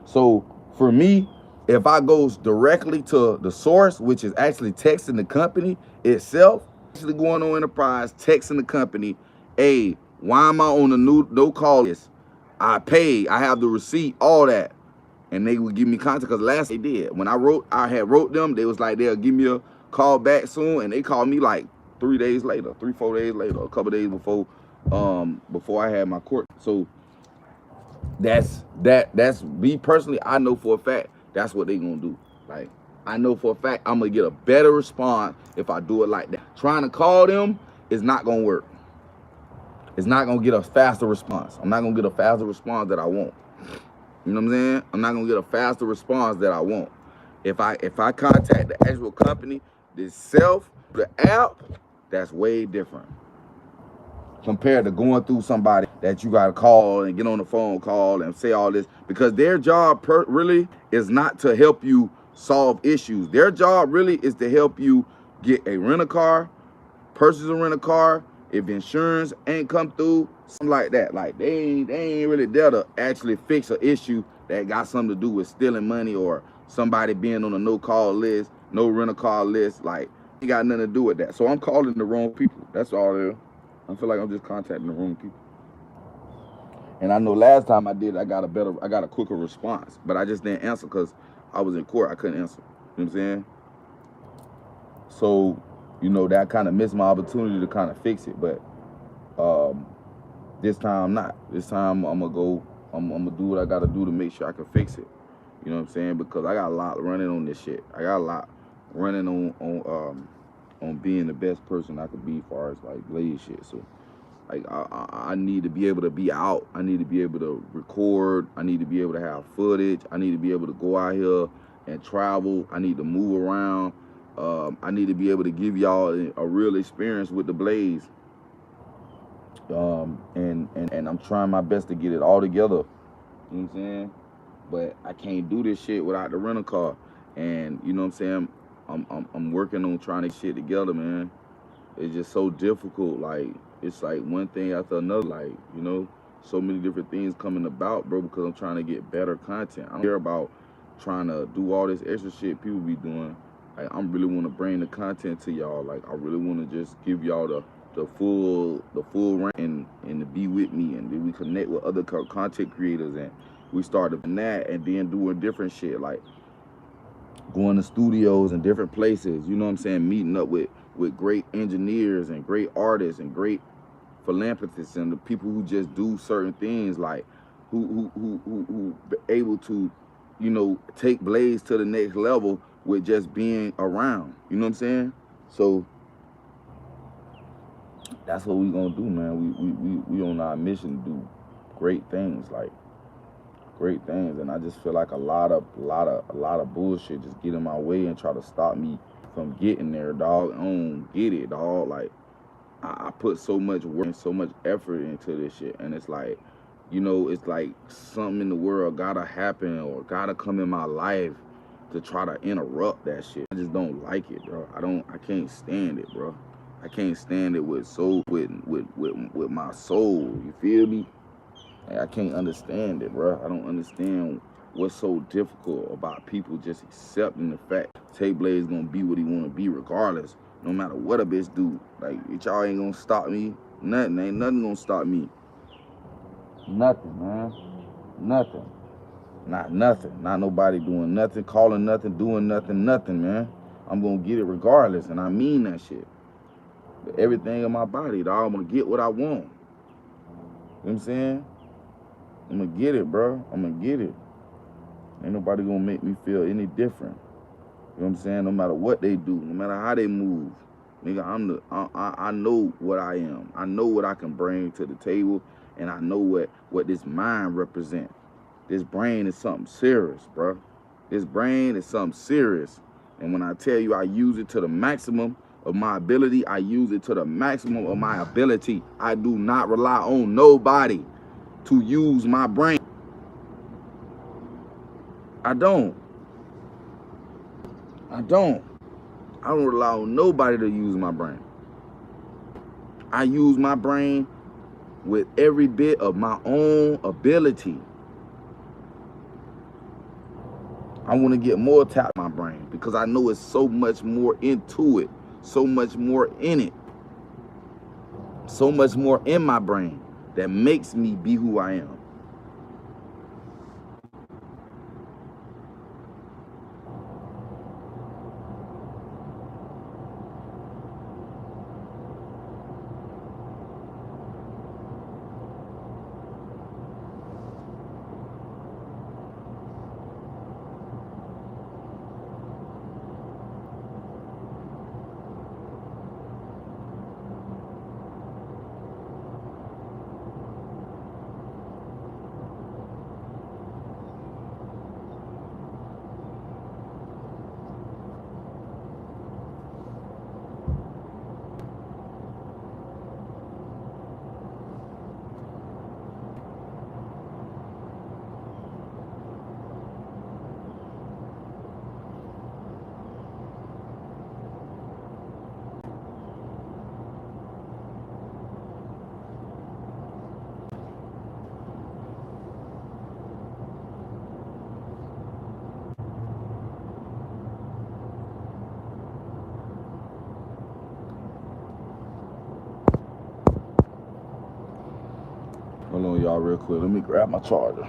So for me, if I goes directly to the source, which is actually texting the company itself, actually going on Enterprise, texting the company, hey, why am I on the no call list? I paid, I have the receipt, all that. And they would give me contact, because last they did. When I had wrote them, they was like, they'll give me a call back soon, and they called me like 4 days later, a couple days before I had my court. So that's me personally, I know for a fact that's what they gonna do. Like, I know for a fact I'm gonna get a better response if I do it like that. Trying to call them is not gonna work. It's not gonna get a faster response. I'm not gonna get a faster response that I want. You know what I'm saying? I'm not gonna get a faster response that I want. If I contact the actual company itself, the app, that's way different compared to going through somebody that you gotta call and get on the phone call and say all this, because their job really is not to help you solve issues. Their job really is to help you get a rent-a-car, purchase a rent-a-car, if insurance ain't come through, something like that. Like they ain't really there to actually fix an issue that got something to do with stealing money or somebody being on a no-call list, no rent-a-car list. Like, ain't got nothing to do with that. So I'm calling the wrong people. That's all it is. I feel like I'm just contacting the wrong people. And I know last time I did, I got a quicker response, but I just didn't answer because I was in court. I couldn't answer. You know what I'm saying? So, you know, that kind of missed my opportunity to kind of fix it. But this time not. This time I'm gonna do what I gotta do to make sure I can fix it. You know what I'm saying? Because I got a lot running on this shit. I got a lot running on being the best person I could be as far as like Blaze shit. So like I need to be able to be out. I need to be able to record. I need to be able to have footage. I need to be able to go out here and travel. I need to move around. I need to be able to give y'all a real experience with the Blaze. And I'm trying my best to get it all together. You know what I'm saying? But I can't do this shit without the rental car. And you know what I'm saying? I'm working on trying to get shit together, man. It's just so difficult. Like, it's like one thing after another. Like, you know, so many different things coming about, bro, because I'm trying to get better content. I don't care about trying to do all this extra shit people be doing. Like, I really want to bring the content to y'all. Like, I really want to just give y'all the full rank and to be with me, and then we connect with other content creators, and we started doing that, and then doing different shit, like going to studios and different places, you know what I'm saying, meeting up with great engineers and great artists and great philanthropists and the people who just do certain things, like who able to, you know, take Blaze to the next level with just being around, you know what I'm saying? So that's what we gonna do, man. We on our mission to do great things, like great things. And I just feel like a lot of bullshit just get in my way and try to stop me from getting there, dog. I don't get it, dog. Like, I put so much work and so much effort into this shit, and it's like, you know, it's like something in the world gotta happen or gotta come in my life to try to interrupt that shit. I just don't like it, bro. I can't stand it, bro. I can't stand it with my soul. You feel me? I can't understand it, bro. I don't understand what's so difficult about people just accepting the fact Tay Blaze gonna be what he wanna be regardless, no matter what a bitch do. Like, y'all ain't gonna stop me. Nothing, ain't nothing gonna stop me. Nothing, man. Nothing. Not nothing. Not nobody doing nothing, calling nothing, doing nothing, nothing, man. I'm gonna get it regardless, and I mean that shit. But everything in my body, dog, I'm gonna get what I want. You know what I'm saying? I'm gonna get it, bro. I'm gonna get it. Ain't nobody gonna make me feel any different. You know what I'm saying? No matter what they do, no matter how they move, nigga, I know what I am. I know what I can bring to the table, and I know what this mind represents. This brain is something serious, bro. This brain is something serious. And when I tell you I use it to the maximum of my ability, I use it to the maximum of my ability. I do not rely on nobody to use my brain. I don't rely on nobody to use my brain. I use my brain with every bit of my own ability. I want to get more tap my brain because I know it's so much more into it, so much more in it, so much more in my brain that makes me be who I am. Hold on, y'all, real quick. Let me grab my charger.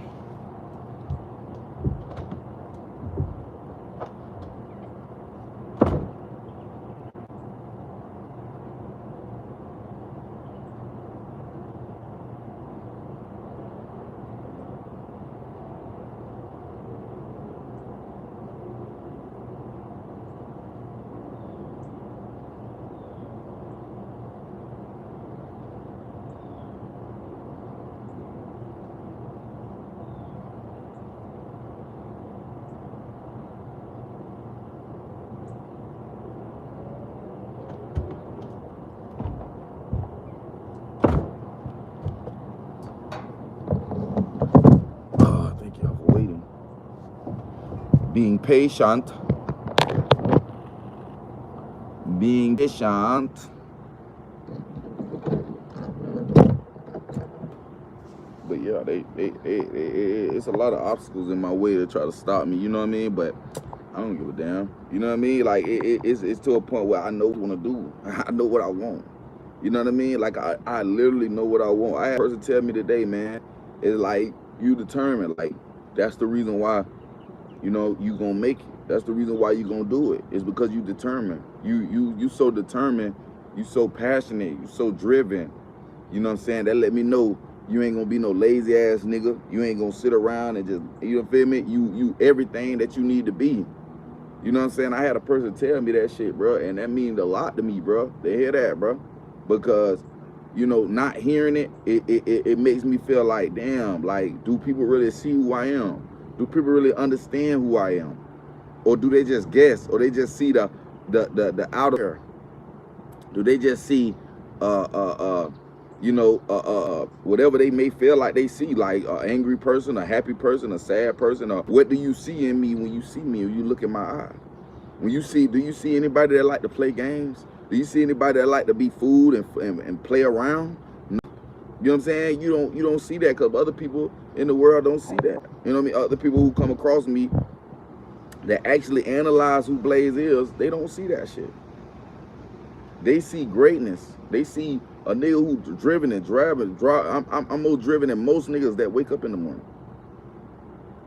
Thank y'all for waiting. Being patient. Being patient. But yeah, it's a lot of obstacles in my way to try to stop me, you know what I mean? But I don't give a damn, you know what I mean? Like, it's to a point where I know what I want to do. I know what I want, you know what I mean? Like, I literally know what I want. I had a person tell me today, man, it's like, you determined, like, that's the reason why, you know, you gonna make it. That's the reason why you gonna do it. It's because you determined. You so determined, you so passionate, you so driven, you know what I'm saying? That let me know you ain't gonna be no lazy ass nigga. You ain't gonna sit around and just, you feel me? You everything that you need to be. You know what I'm saying? I had a person tell me that shit, bro, and that means a lot to me, bro. They hear that, bro, because, you know, not hearing it makes me feel like, damn, like, do people really see who I am? Do people really understand who I am? Or do they just guess? Or they just see the outer? Do they just see you know, whatever they may feel like they see, like an angry person, a happy person, a sad person, or what do you see in me when you see me, or you look in my eye? When you see, do you see anybody that like to play games? Do you see anybody that like to be fooled and play around? No. You know what I'm saying? You don't see that because other people in the world don't see that. You know what I mean? Other people who come across me that actually analyze who Blaze is, they don't see that shit. They see greatness. They see a nigga who driven and driving. I'm more driven than most niggas that wake up in the morning.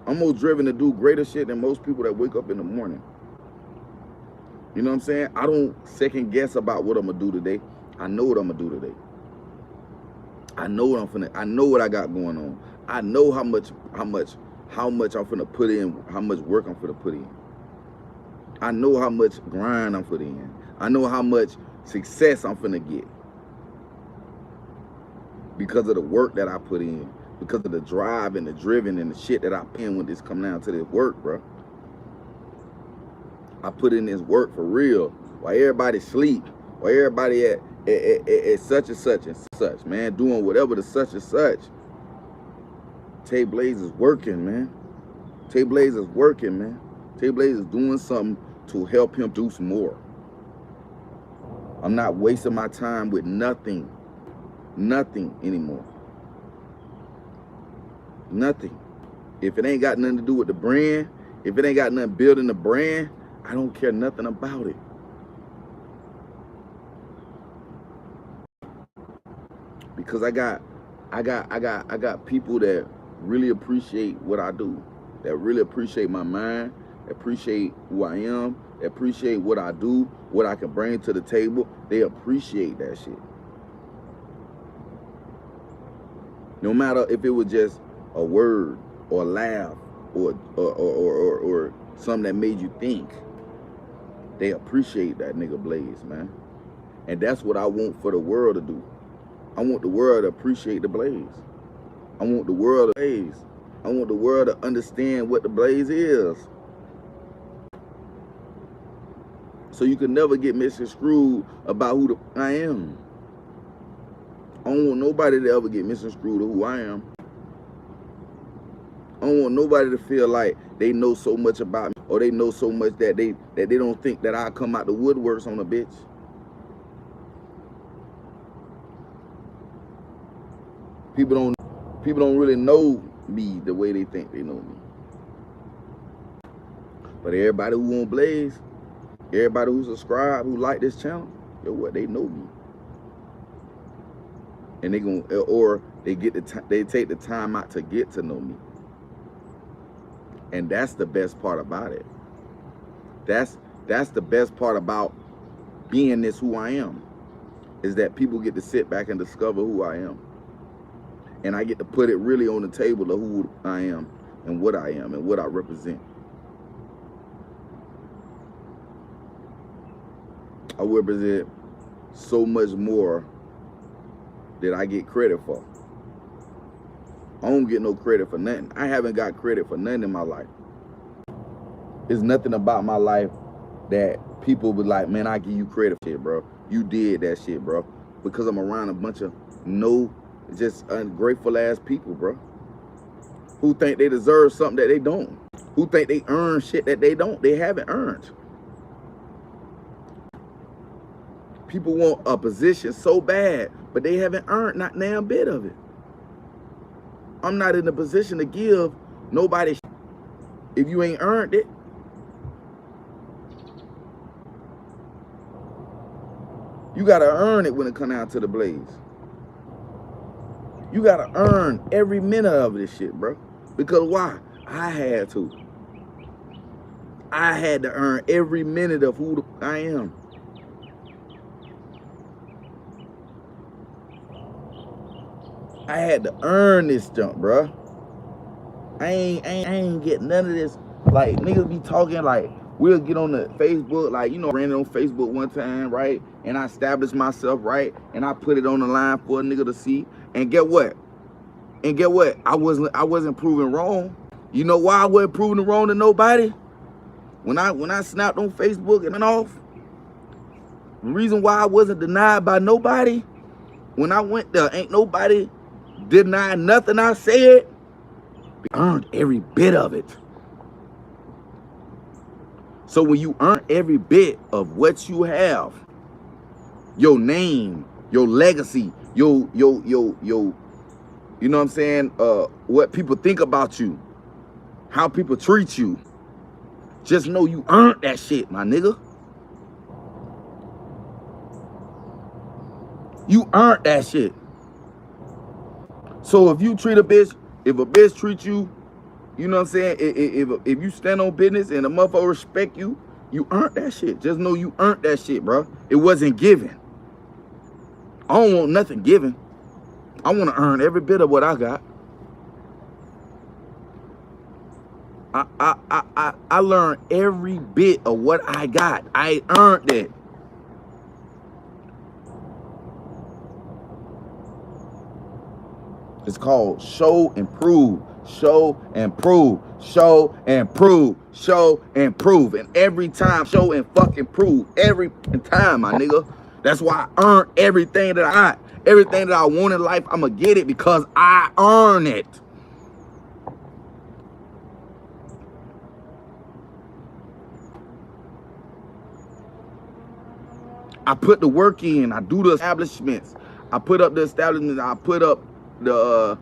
I'm more driven to do greater shit than most people that wake up in the morning. You know what I'm saying? I don't second guess about what I'm gonna do today. I know what I'm gonna do today. I know what I'm finna. I know what I got going on. I know how much I'm finna put in. How much work I'm finna put in. I know how much grind I'm putting in. I know how much success I'm finna get because of the work that I put in, because of the drive and the driven and the shit that I put in when this come down to this work, bro. I put in this work for real. While everybody sleep, while everybody at such and such, man, doing whatever the such and such. Tay Blaze is working, man. Tay Blaze is working, man. Tay Blaze is doing something to help him do some more. I'm not wasting my time with nothing anymore. Nothing. If it ain't got nothing to do with the brand, if it ain't got nothing building the brand, I don't care nothing about it. Because I got people that really appreciate what I do, that really appreciate my mind, appreciate who I am, appreciate what I do, what I can bring to the table. They appreciate that shit. No matter if it was just a word or a laugh or something that made you think, they appreciate that nigga Blaze, man. And that's what I want for the world to do. I want the world to appreciate the Blaze. I want the world to Blaze. I want the world to understand what the Blaze is. So you can never get misconstrued about who I am. I don't want nobody to ever get misconstrued of who I am. I don't want nobody to feel like they know so much about me or they know so much that they don't think that I come out the woodworks on a bitch. People don't really know me the way they think they know me. But everybody who want Blaze, everybody who subscribe, who like this channel, yo, what, they know me. And they take the time out to get to know me. And that's the best part about it. That's the best part about being this who I am, is that people get to sit back and discover who I am. And I get to put it really on the table of who I am and what I represent. I represent so much more that I get credit for. I don't get no credit for nothing. I haven't got credit for nothing in my life. There's nothing about my life that people be like, man, I give you credit for shit, bro. You did that shit, bro. Because I'm around a bunch of just ungrateful ass people, bro. Who think they deserve something that they don't. Who think they earn shit that they haven't earned. People want a position so bad, but they haven't earned not damn bit of it. I'm not in a position to give nobody shit if you ain't earned it. You gotta earn it when it come down to the Blaze. You gotta earn every minute of this shit, bro. Because why? I had to. I had to earn every minute of who I am. I had to earn this jump, bro. I ain't get none of this. Like, niggas be talking like, we'll get on the Facebook, like, you know, I ran it on Facebook one time, right? And I established myself, right? And I put it on the line for a nigga to see. And get what? I wasn't proven wrong. You know why I wasn't proven wrong to nobody? When I snapped on Facebook and went off, the reason why I wasn't denied by nobody, when I went there, ain't nobody denied nothing I said. I earned every bit of it. So when you earn every bit of what you have, your name, your legacy, yo, you know what I'm saying? What people think about you, how people treat you. Just know you earned that shit, my nigga. You earned that shit. So if you treat a bitch, if a bitch treats you, you know what I'm saying? If you stand on business and a motherfucker respect you, you earned that shit. Just know you earned that shit, bro. It wasn't given. I don't want nothing given. I want to earn every bit of what I got. I learned every bit of what I got. I earned it. It's called show and prove. Show and prove. Show and prove. Show and prove. And every time, show and fucking prove. Every time, my nigga. That's why I earned everything that I got. Everything that I want in life, I'ma get it because I earn it. I put the work in. I do the establishments. I put up the establishments. I put up the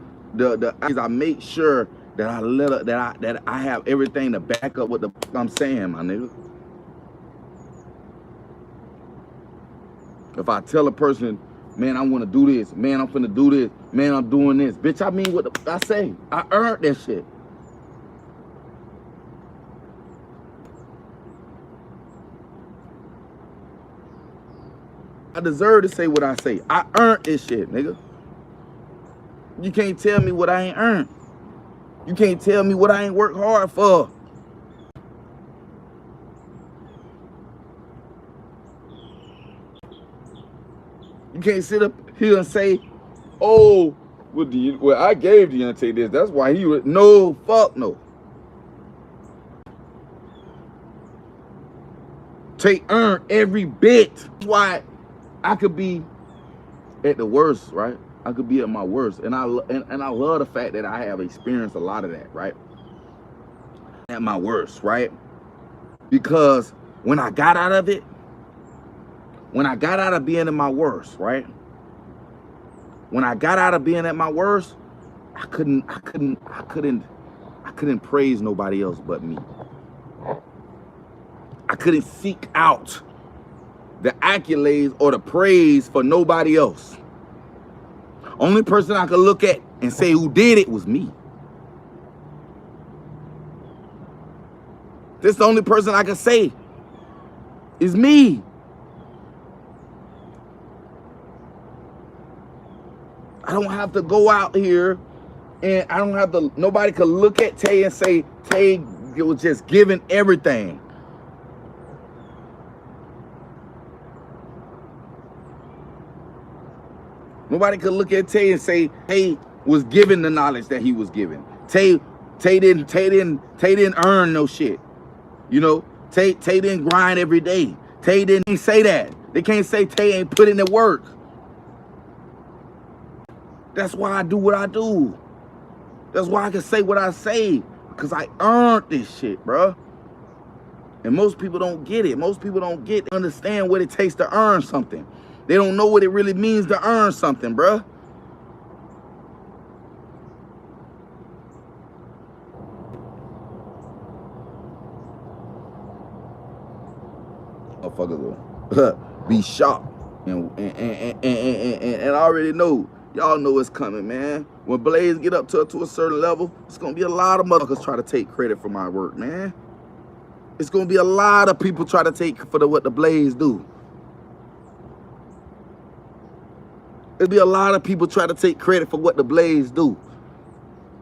I make sure that I have everything to back up what the fuck I'm saying, my nigga. If I tell a person, man, I want to do this, man, I'm finna do this, man, I'm doing this, bitch, I mean what the fuck I say. I earned that shit. I deserve to say what I say. I earned this shit, nigga. You can't tell me what I ain't earned. You can't tell me what I ain't worked hard for. You can't sit up here and say, oh, well, I gave Deontay this. That's why he was, no, fuck no. Take earn every bit. That's why I could be at the worst, right? I could be at my worst. And I love the fact that I have experienced a lot of that, right? At my worst, right? Because when I got out of it, when I got out of being at my worst, right? When I got out of being at my worst, I couldn't praise nobody else but me. I couldn't seek out the accolades or the praise for nobody else. Only person I could look at and say who did it was me. This the only person I can say is me. I don't have to go out here and I don't have to, nobody could look at Tay and say, Tay was just giving everything. Nobody could look at Tay and say Tay was given the knowledge that he was given. Tay didn't earn no shit. You know, Tay didn't grind every day. Tay didn't say that. They can't say Tay ain't put in the work. That's why I do what I do. That's why I can say what I say, because I earned this shit, bro. And most people don't get it. Most people don't understand what it takes to earn something. They don't know what it really means to earn something, bruh. Motherfuckers will be shocked. And I already know. Y'all know it's coming, man. When Blaze get up to a certain level, it's going to be a lot of motherfuckers try to take credit for my work, man. It's going to be a lot of people try to take for what the Blaze do. There'll be a lot of people try to take credit for what the Blaze do.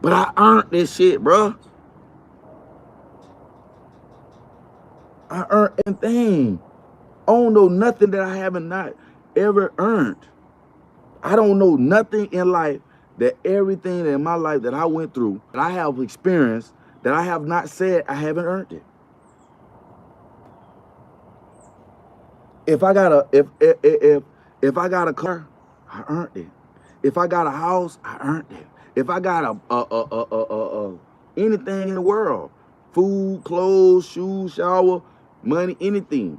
But I earned this shit, bro. I earned anything. I don't know nothing that I haven't not ever earned. I don't know nothing in life that everything in my life that I went through, that I have experienced, that I have not said I haven't earned it. If I got a car, I earned it. If I got a house, I earned it. If I got anything in the world, food, clothes, shoes, shower, money, anything,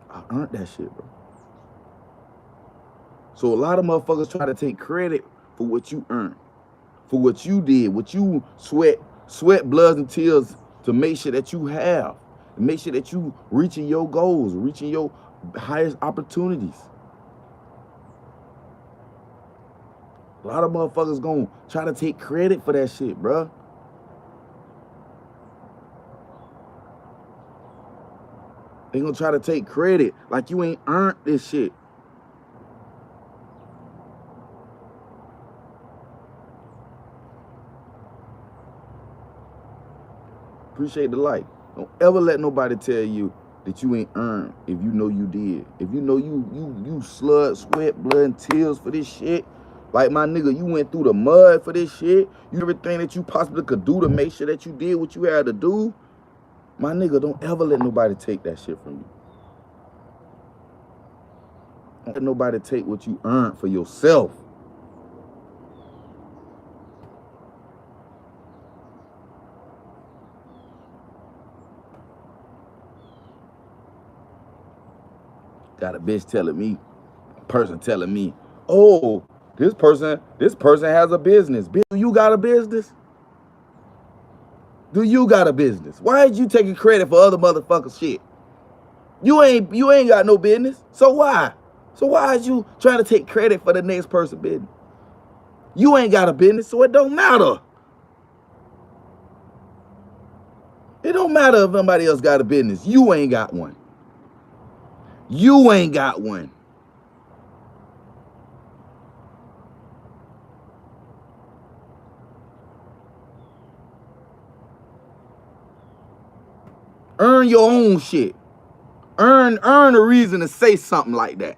I earned that shit, bro. So a lot of motherfuckers try to take credit for what you earned, for what you did, what you sweat, blood, and tears to make sure that you have, and make sure that you reaching your goals, reaching your highest opportunities. A lot of motherfuckers gonna try to take credit for that shit, bruh. They gonna try to take credit like you ain't earned this shit. Appreciate the light. Don't ever let nobody tell you that you ain't earned if you know you did. If you know you slud, sweat, blood, and tears for this shit. Like my nigga, you went through the mud for this shit. You everything that you possibly could do to make sure that you did what you had to do. My nigga, don't ever let nobody take that shit from you. Don't let nobody take what you earned for yourself. Got a bitch telling me, a person telling me, oh, this person has a business. Do you got a business? Do you got a business? Why is you taking credit for other motherfuckers' shit? You ain't got no business. So why? So why is you trying to take credit for the next person's business? You ain't got a business, so it don't matter. It don't matter if somebody else got a business. You ain't got one. You ain't got one. Earn your own shit. Earn a reason to say something like that.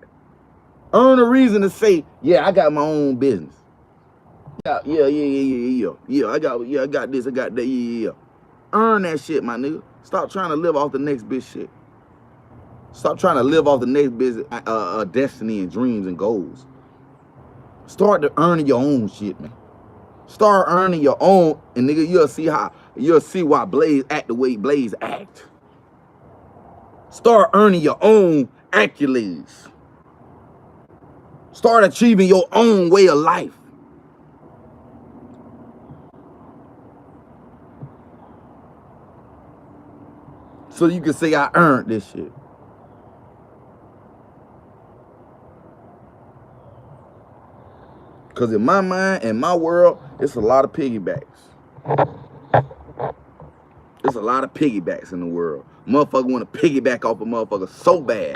Earn a reason to say, yeah, I got my own business. Yeah, I got this, I got that, yeah. Earn that shit, my nigga. Stop trying to live off the next bitch shit. Stop trying to live off the next bitch destiny and dreams and goals. Start to earning your own shit, man. Start earning your own, and nigga, you'll see why Blaze act the way Blaze act. Start earning your own accolades. Start achieving your own way of life. So you can say I earned this shit. Because in my mind, in my world, it's a lot of piggybacks. There's a lot of piggybacks in the world. Motherfucker want to piggyback off a motherfucker so bad.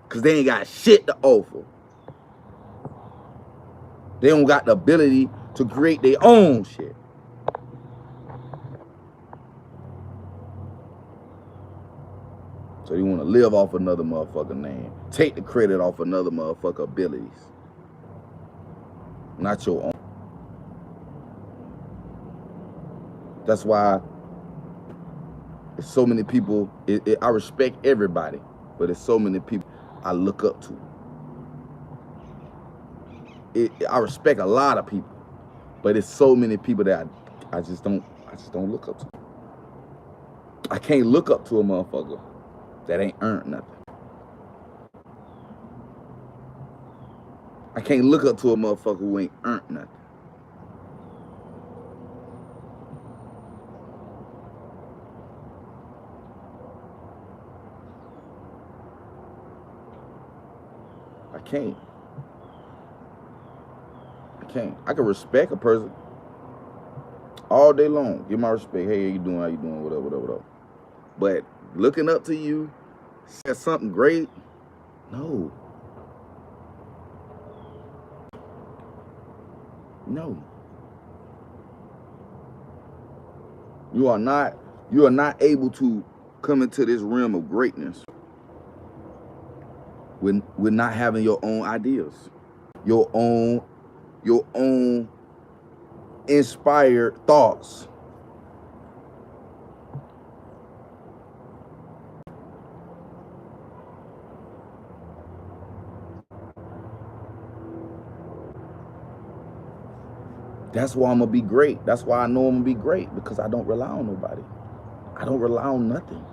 Because they ain't got shit to offer. They don't got the ability to create their own shit. So you want to live off another motherfucker name. Take the credit off another motherfucker abilities. Not your own. That's why there's so many people. I respect everybody, but there's so many people I look up to. I respect a lot of people, but it's so many people that I just don't look up to. I can't look up to a motherfucker that ain't earned nothing. I can't look up to a motherfucker who ain't earned nothing. I can't. I can respect a person all day long. Give my respect. Hey, how you doing? How you doing? Whatever. But looking up to you, said something great. No. You are not able to come into this realm of greatness with not having your own ideas, your own inspired thoughts. That's why I'm gonna be great. That's why I know I'm gonna be great, because I don't rely on nobody. I don't rely on nothing.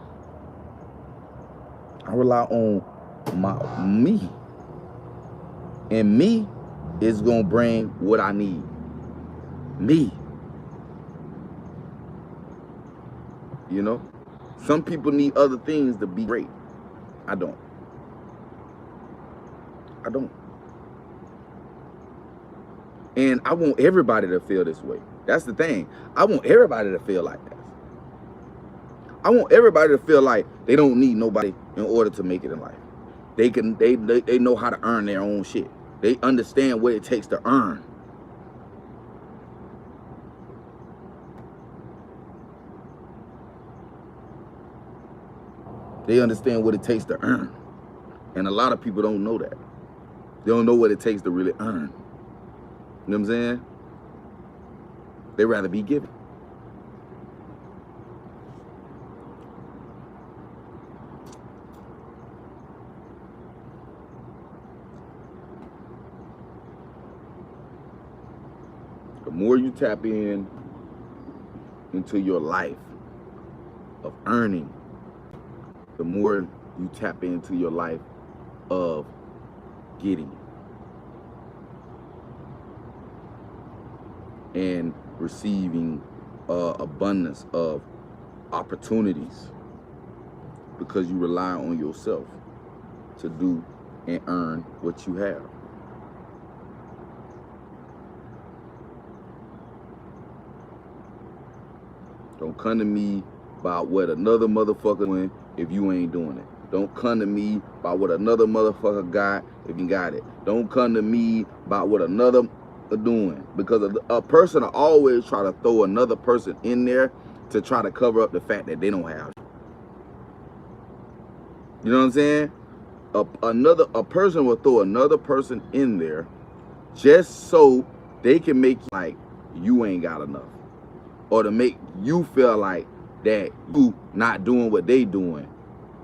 I rely on me. And me is gonna bring what I need. Me. You know? Some people need other things to be great. I don't. I don't. And I want everybody to feel this way. That's the thing. I want everybody to feel like that. I want everybody to feel like they don't need nobody in order to make it in life. They know how to earn their own shit. They understand what it takes to earn. They understand what it takes to earn. And a lot of people don't know that. They don't know what it takes to really earn. You know what I'm saying? They rather be given. The more you tap into your life of earning, the more you tap into your life of getting and receiving abundance of opportunities, because you rely on yourself to do and earn what you have. Don't come to me about what another motherfucker doing if you ain't doing it. Don't come to me about what another motherfucker got if you got it. Don't come to me about what another doing, because a person will always try to throw another person in there to try to cover up the fact that they don't have. You know what I'm saying? A person will throw another person in there just so they can make like you ain't got enough, or to make you feel like that you not doing what they doing,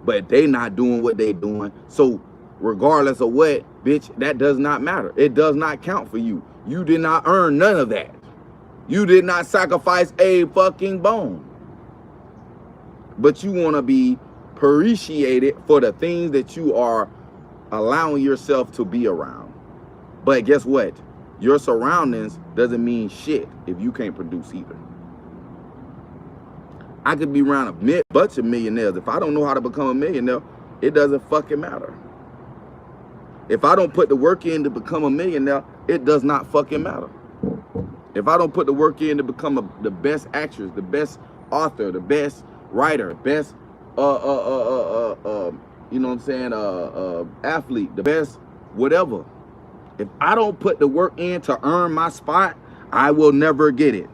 but they not doing what they doing. So regardless of what, bitch, that does not matter. It does not count for you. You did not earn none of that. You did not sacrifice a fucking bone. But you want to be appreciated for the things that you are allowing yourself to be around. But guess what? Your surroundings doesn't mean shit if you can't produce either. I could be around a bunch of millionaires. If I don't know how to become a millionaire, it doesn't fucking matter. If I don't put the work in to become a millionaire, it does not fucking matter. If I don't put the work in to become the best actress, the best author, the best writer, best you know what I'm saying, athlete, the best whatever. If I don't put the work in to earn my spot, I will never get it.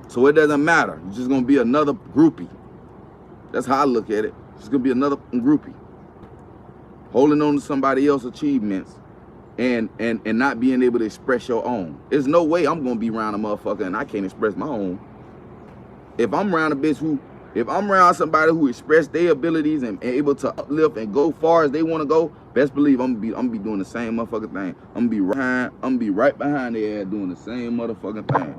So it doesn't matter. You're just gonna be another groupie. That's how I look at it. It's gonna be another groupie, holding on to somebody else's achievements and not being able to express your own. There's no way I'm gonna be around a motherfucker and I can't express my own. If I'm around a bitch if I'm around somebody who express their abilities and able to uplift and go far as they want to go, best believe I'm gonna be doing the same motherfucking thing. I'm gonna be right behind their ass doing the same motherfucking thing.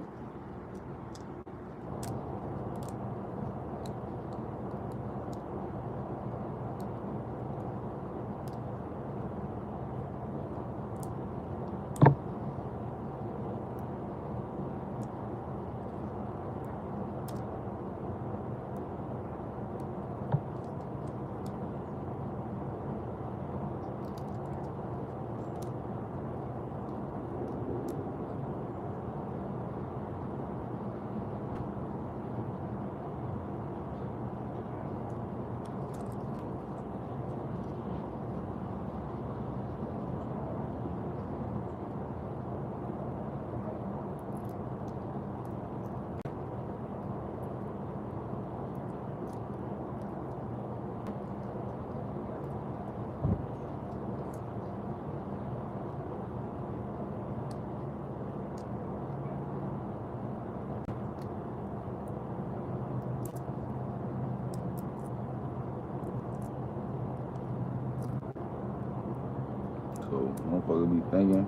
So motherfuckers be thinking,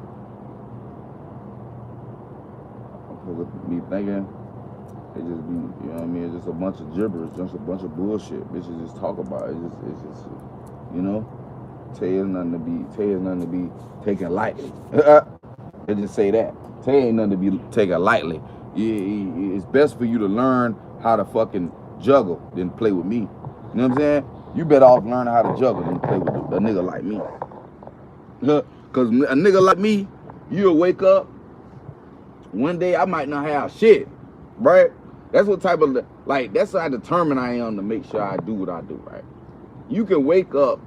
it just be, you know what I mean, it's just a bunch of gibberish, just a bunch of bullshit. Bitches just talk about it. It's just, you know? Tay is nothing to be taken lightly. They just say that. Tay ain't nothing to be taken lightly. It's best for you to learn how to fucking juggle than play with me. You know what I'm saying? You better off learning how to juggle than play with a nigga like me. Cause a nigga like me, you'll wake up one day I might not have shit, right? That's what type of, like, that's how determined I am to make sure I do what I do, right? You can wake up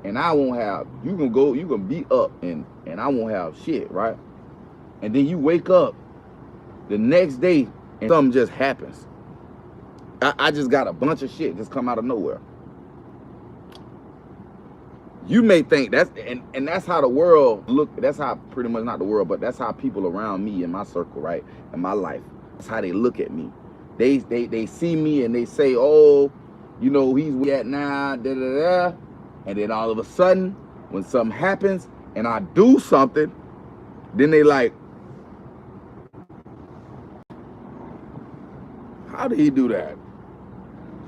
and I won't have, you can be up and I won't have shit, right? And then you wake up the next day and something just happens. I just got a bunch of shit just come out of nowhere. You may think that's, and that's how the world look, that's how pretty much, not the world, but that's how people around me in my circle, right? In my life, that's how they look at me. They see me and they say, oh, you know, he's where at now, da da da. And then all of a sudden, when something happens and I do something, then they like, how did he do that?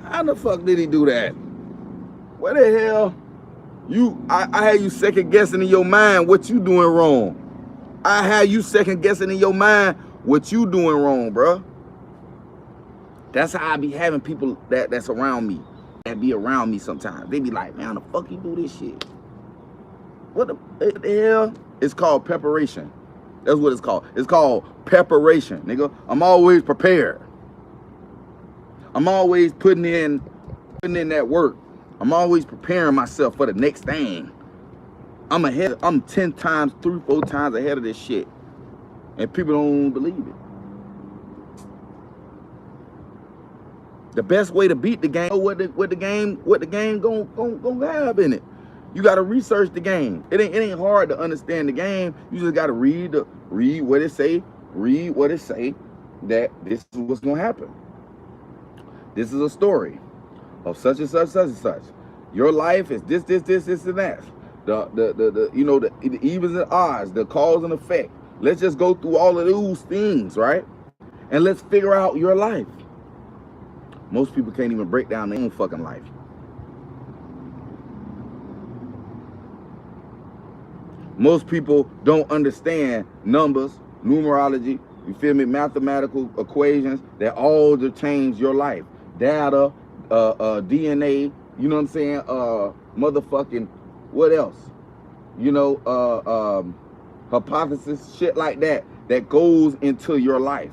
How the fuck did he do that? Where the hell? I had you second guessing in your mind what you doing wrong. I had you second guessing in your mind what you doing wrong, bro. That's how I be having people that's around me, that be around me sometimes. They be like, man, how the fuck you do this shit? What the hell? It's called preparation. That's what it's called. It's called preparation, nigga. I'm always prepared. I'm always putting in that work. I'm always preparing myself for the next thing. I'm 10 times, 3-4 times ahead of this shit. And people don't believe it. The best way to beat the game, what the game gonna have in it. You gotta research the game. It ain't hard to understand the game. You just gotta read what it say, that this is what's gonna happen. This is a story of such and such, such and such. Your life is this, and that. The you know, the evens and odds, the cause and effect. Let's just go through all of those things, right? And let's figure out your life. Most people can't even break down their own fucking life. Most people don't understand numbers, numerology, you feel me, mathematical equations that all to change your life. Data, DNA, you know what I'm saying? Motherfucking, what else? You know, hypothesis, shit like that goes into your life.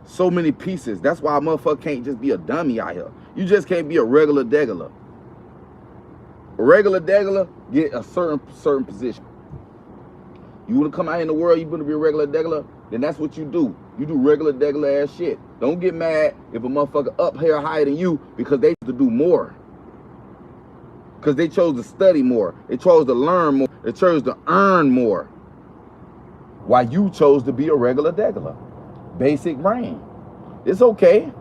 So many pieces. That's why a motherfucker can't just be a dummy out here. You just can't be a regular degular. A regular degular get a certain position. You want to come out in the world, you want to be a regular degular, then that's what you do. You do regular degular ass shit. Don't get mad if a motherfucker up here higher than you because they chose to do more. Because they chose to study more. They chose to learn more. They chose to earn more. While you chose to be a regular degular. Basic brain. It's okay.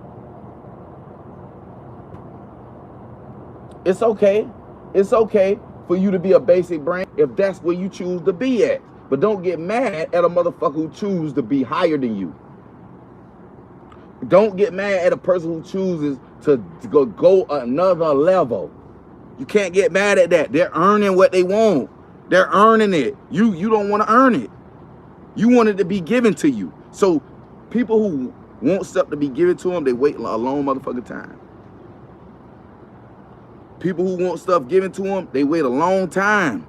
It's okay. It's okay for you to be a basic brain if that's where you choose to be at. But don't get mad at a motherfucker who chooses to be higher than you. Don't get mad at a person who chooses to go another level. You can't get mad at that. They're earning what they want. They're earning it. You don't want to earn it. You want it to be given to you. So people who want stuff to be given to them, they wait a long motherfucking time. People who want stuff given to them, they wait a long time.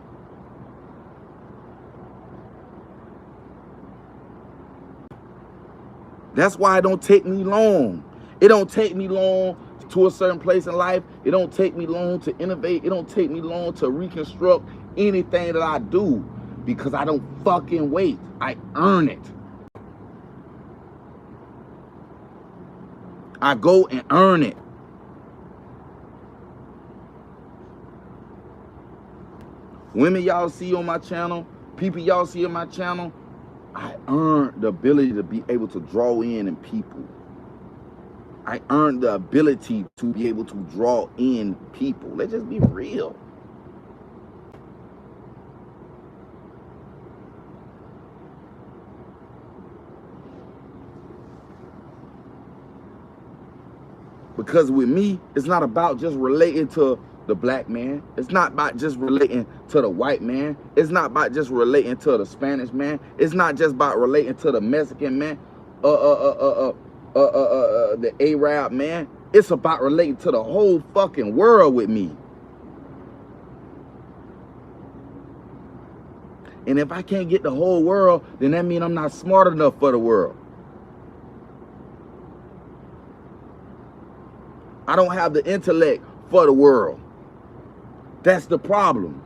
That's why it don't take me long. It don't take me long to a certain place in life. It don't take me long to innovate. It don't take me long to reconstruct anything that I do because I don't fucking wait. I earn it. I go and earn it. Women y'all see on my channel, people y'all see on my channel, I earned the ability to be able to draw in people. I earned the ability to be able to draw in people. Let's just be real. Because with me, it's not about just relating to the black man. It's not about just relating to the white man. It's not about just relating to the Spanish man. It's not just about relating to the Mexican man, the Arab man. It's about relating to the whole fucking world with me. And if I can't get the whole world, then that means I'm not smart enough for the world. I don't have the intellect for the world. That's the problem.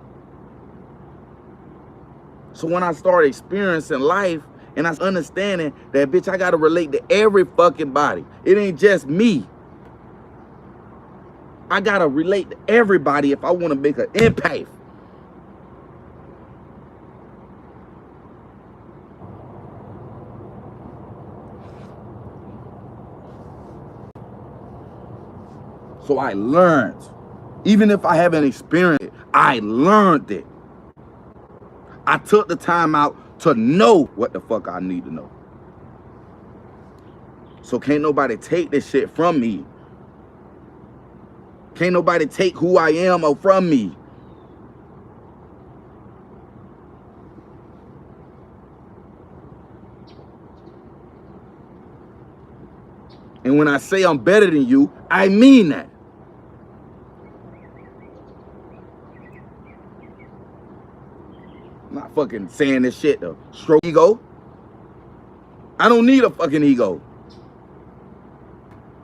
So when I start experiencing life and I understanding that, bitch, I gotta relate to every fucking body. It ain't just me. I gotta relate to everybody if I want to make an impact. So I learned. Even if I haven't experienced it, I learned it. I took the time out to know what the fuck I need to know. So can't nobody take this shit from me. Can't nobody take who I am or from me. And when I say I'm better than you, I mean that. I'm not fucking saying this shit to stroke ego. I don't need a fucking ego.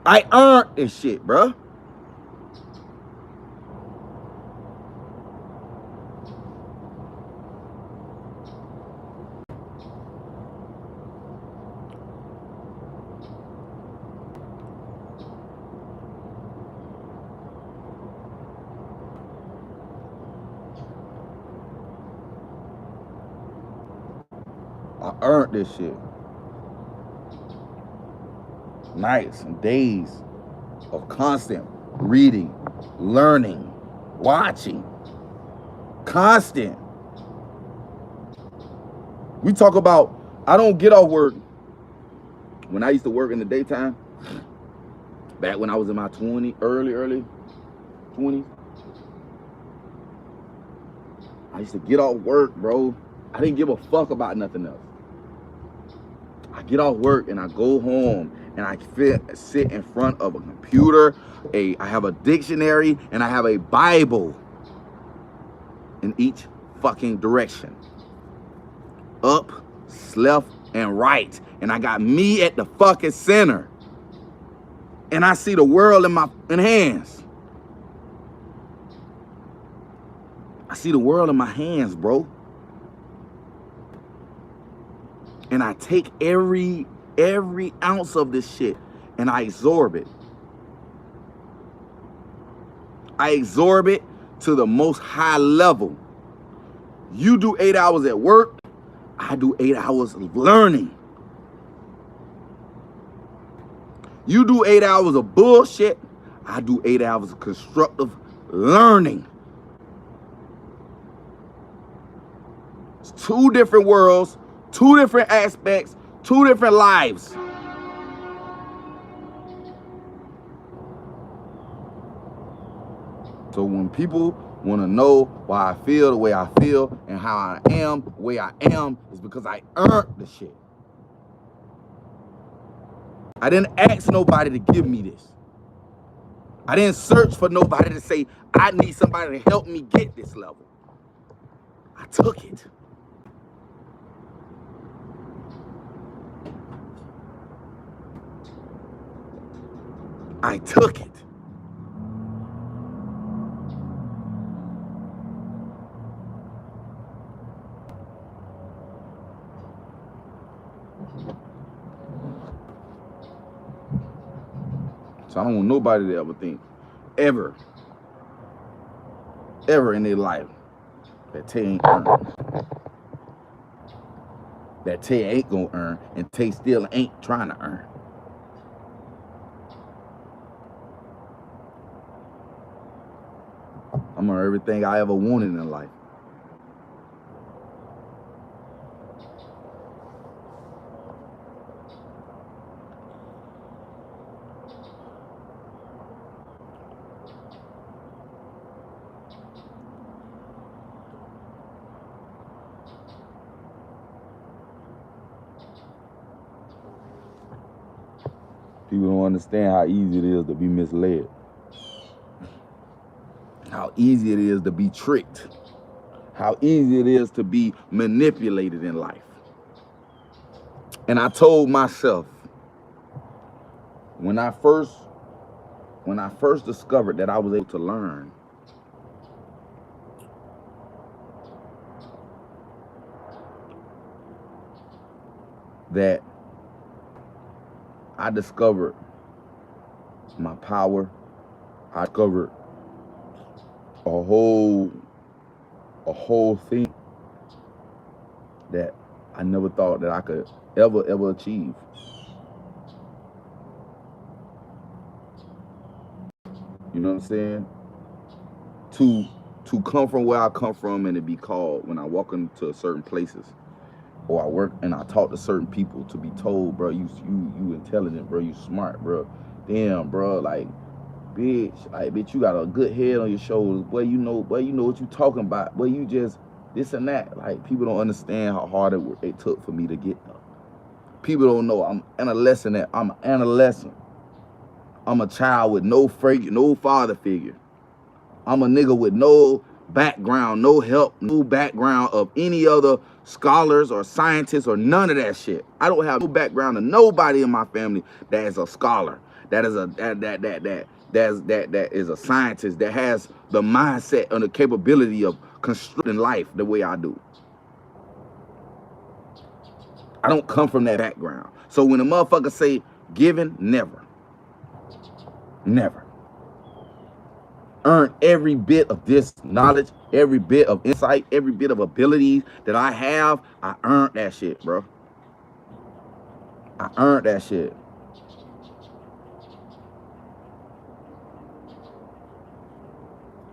I earned this shit, bruh. I earned this shit. Nights and days of constant reading, learning, watching. Constant. We talk about, I don't get off work. When I used to work in the daytime, back when I was in my early 20s, I used to get off work, bro. I didn't give a fuck about nothing else. I get off work and I go home and I sit in front of a computer. I have a dictionary and I have a Bible in each fucking direction. Up, left, and right. And I got me at the fucking center. And I see the world in my hands. I see the world in my hands, bro. And I take every ounce of this shit and I absorb it. I absorb it to the most high level. You do 8 hours at work, I do 8 hours of learning. You do 8 hours of bullshit, I do 8 hours of constructive learning. It's two different worlds, two different aspects, two different lives. So when people want to know why I feel the way I feel and how I am the way I am, is because I earned the shit. I didn't ask nobody to give me this. I didn't search for nobody to say, I need somebody to help me get this level. I took it. I took it. So I don't want nobody to ever think, ever in their life, that Tay ain't earned. That Tay ain't gonna earn, and Tay still ain't trying to earn. I'm on everything I ever wanted in life. People don't understand how easy it is to be misled. How easy it is to be tricked. How easy it is to be manipulated in life. And I told myself, when I first discovered that I was able to learn, that I discovered my power. I discovered a whole thing that I never thought that I could ever achieve. You know what I'm saying? To come from where I come from and to be called when I walk into certain places, or I work and I talk to certain people, to be told, bro, you intelligent, bro, you smart, bro. Damn, bro, like, bitch, you got a good head on your shoulders. Boy, you know what you talking about. Boy, you just this and that. Like, people don't understand how hard it took for me to get there. People don't know I'm an adolescent. I'm a child with no father figure. I'm a nigga with no background, no help, no background of any other scholars or scientists or none of that shit. I don't have no background of nobody in my family that is a scholar, that is a scientist, that has the mindset and the capability of constructing life the way I do. I don't come from that background. So when a motherfucker say giving, never. Earn every bit of this knowledge, every bit of insight, every bit of ability that I have. I earned that shit, bro. I earned that shit.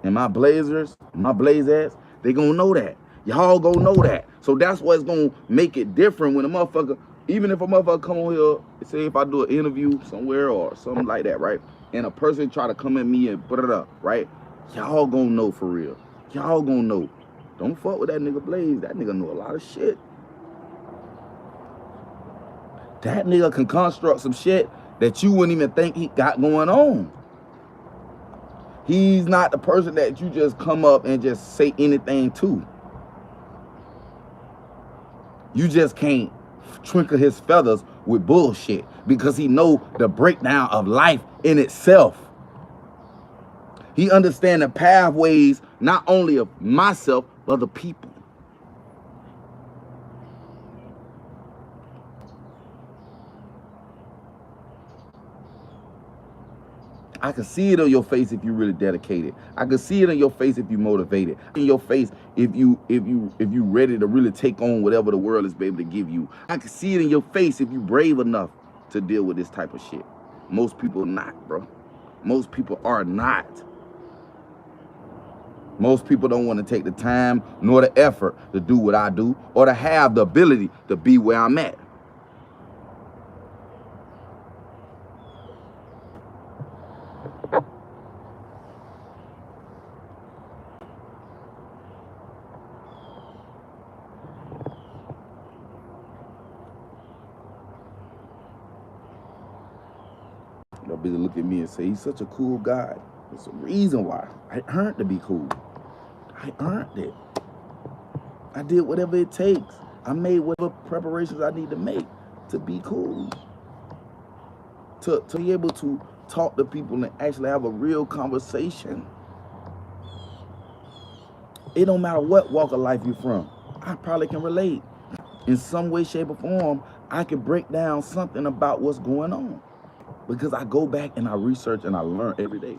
And my blazers, my blazettes, they gonna know that. Y'all gonna know that. So that's what's gonna make it different when a motherfucker, even if a motherfucker come on here, say if I do an interview somewhere or something like that, right? And a person try to come at me and put it up, right? Y'all gonna know for real. Y'all gonna know. Don't fuck with that nigga Blaze. That nigga know a lot of shit. That nigga can construct some shit that you wouldn't even think he got going on. He's not the person that you just come up and just say anything to. You just can't twinkle his feathers with bullshit because he know the breakdown of life in itself. He understand the pathways not only of myself, but the people. I can see it on your face if you really dedicated. I can see it on your face if you motivated. In your face if you ready to really take on whatever the world is able to give you. I can see it in your face if you brave enough to deal with this type of shit. Most people are not, bro. Most people are not. Most people don't want to take the time nor the effort to do what I do or to have the ability to be where I'm at. They'll be look at me and say, he's such a cool guy. There's a reason why. I earned to be cool. I earned it. I did whatever it takes. I made whatever preparations I need to make to be cool. To be able to talk to people and actually have a real conversation. It don't matter what walk of life you're from. I probably can relate. In some way, shape, or form, I can break down something about what's going on. Because I go back and I research and I learn every day.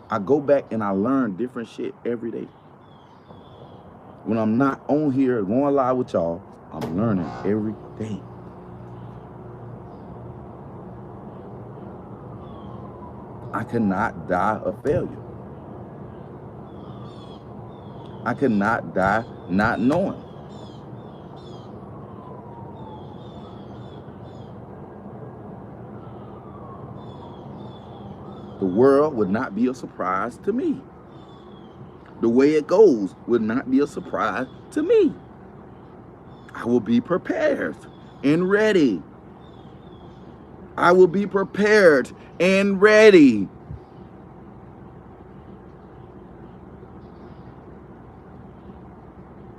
I go back and I learn different shit every day. When I'm not on here going live with y'all, I'm learning every day. I cannot die a failure. I cannot die not knowing. The world would not be a surprise to me. The way it goes would not be a surprise to me. I will be prepared and ready. I will be prepared and ready.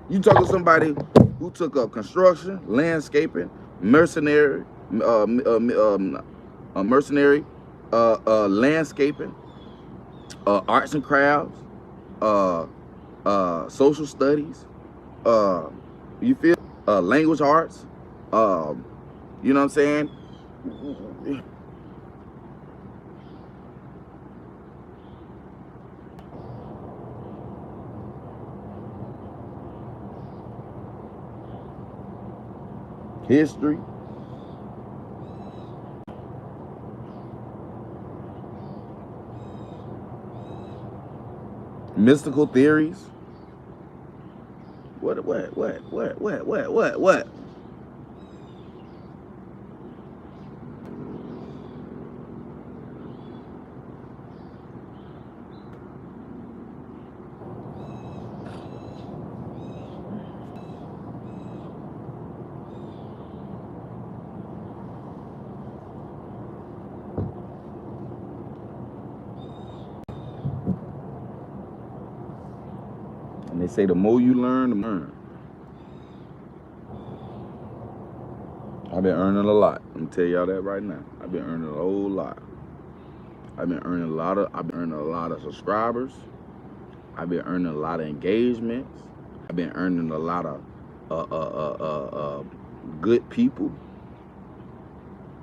You talk to somebody who took up construction, landscaping, mercenary, mercenary, landscaping, arts and crafts, uh, social studies, you feel, language arts, you know what I'm saying? History, mystical theories. What? And they say the more you learn, the more you learn. I've been earning a lot. I'm gonna tell y'all that right now. I've been earning a whole lot. I've been earning a lot of subscribers. I've been earning a lot of engagements. I've been earning a lot of good people,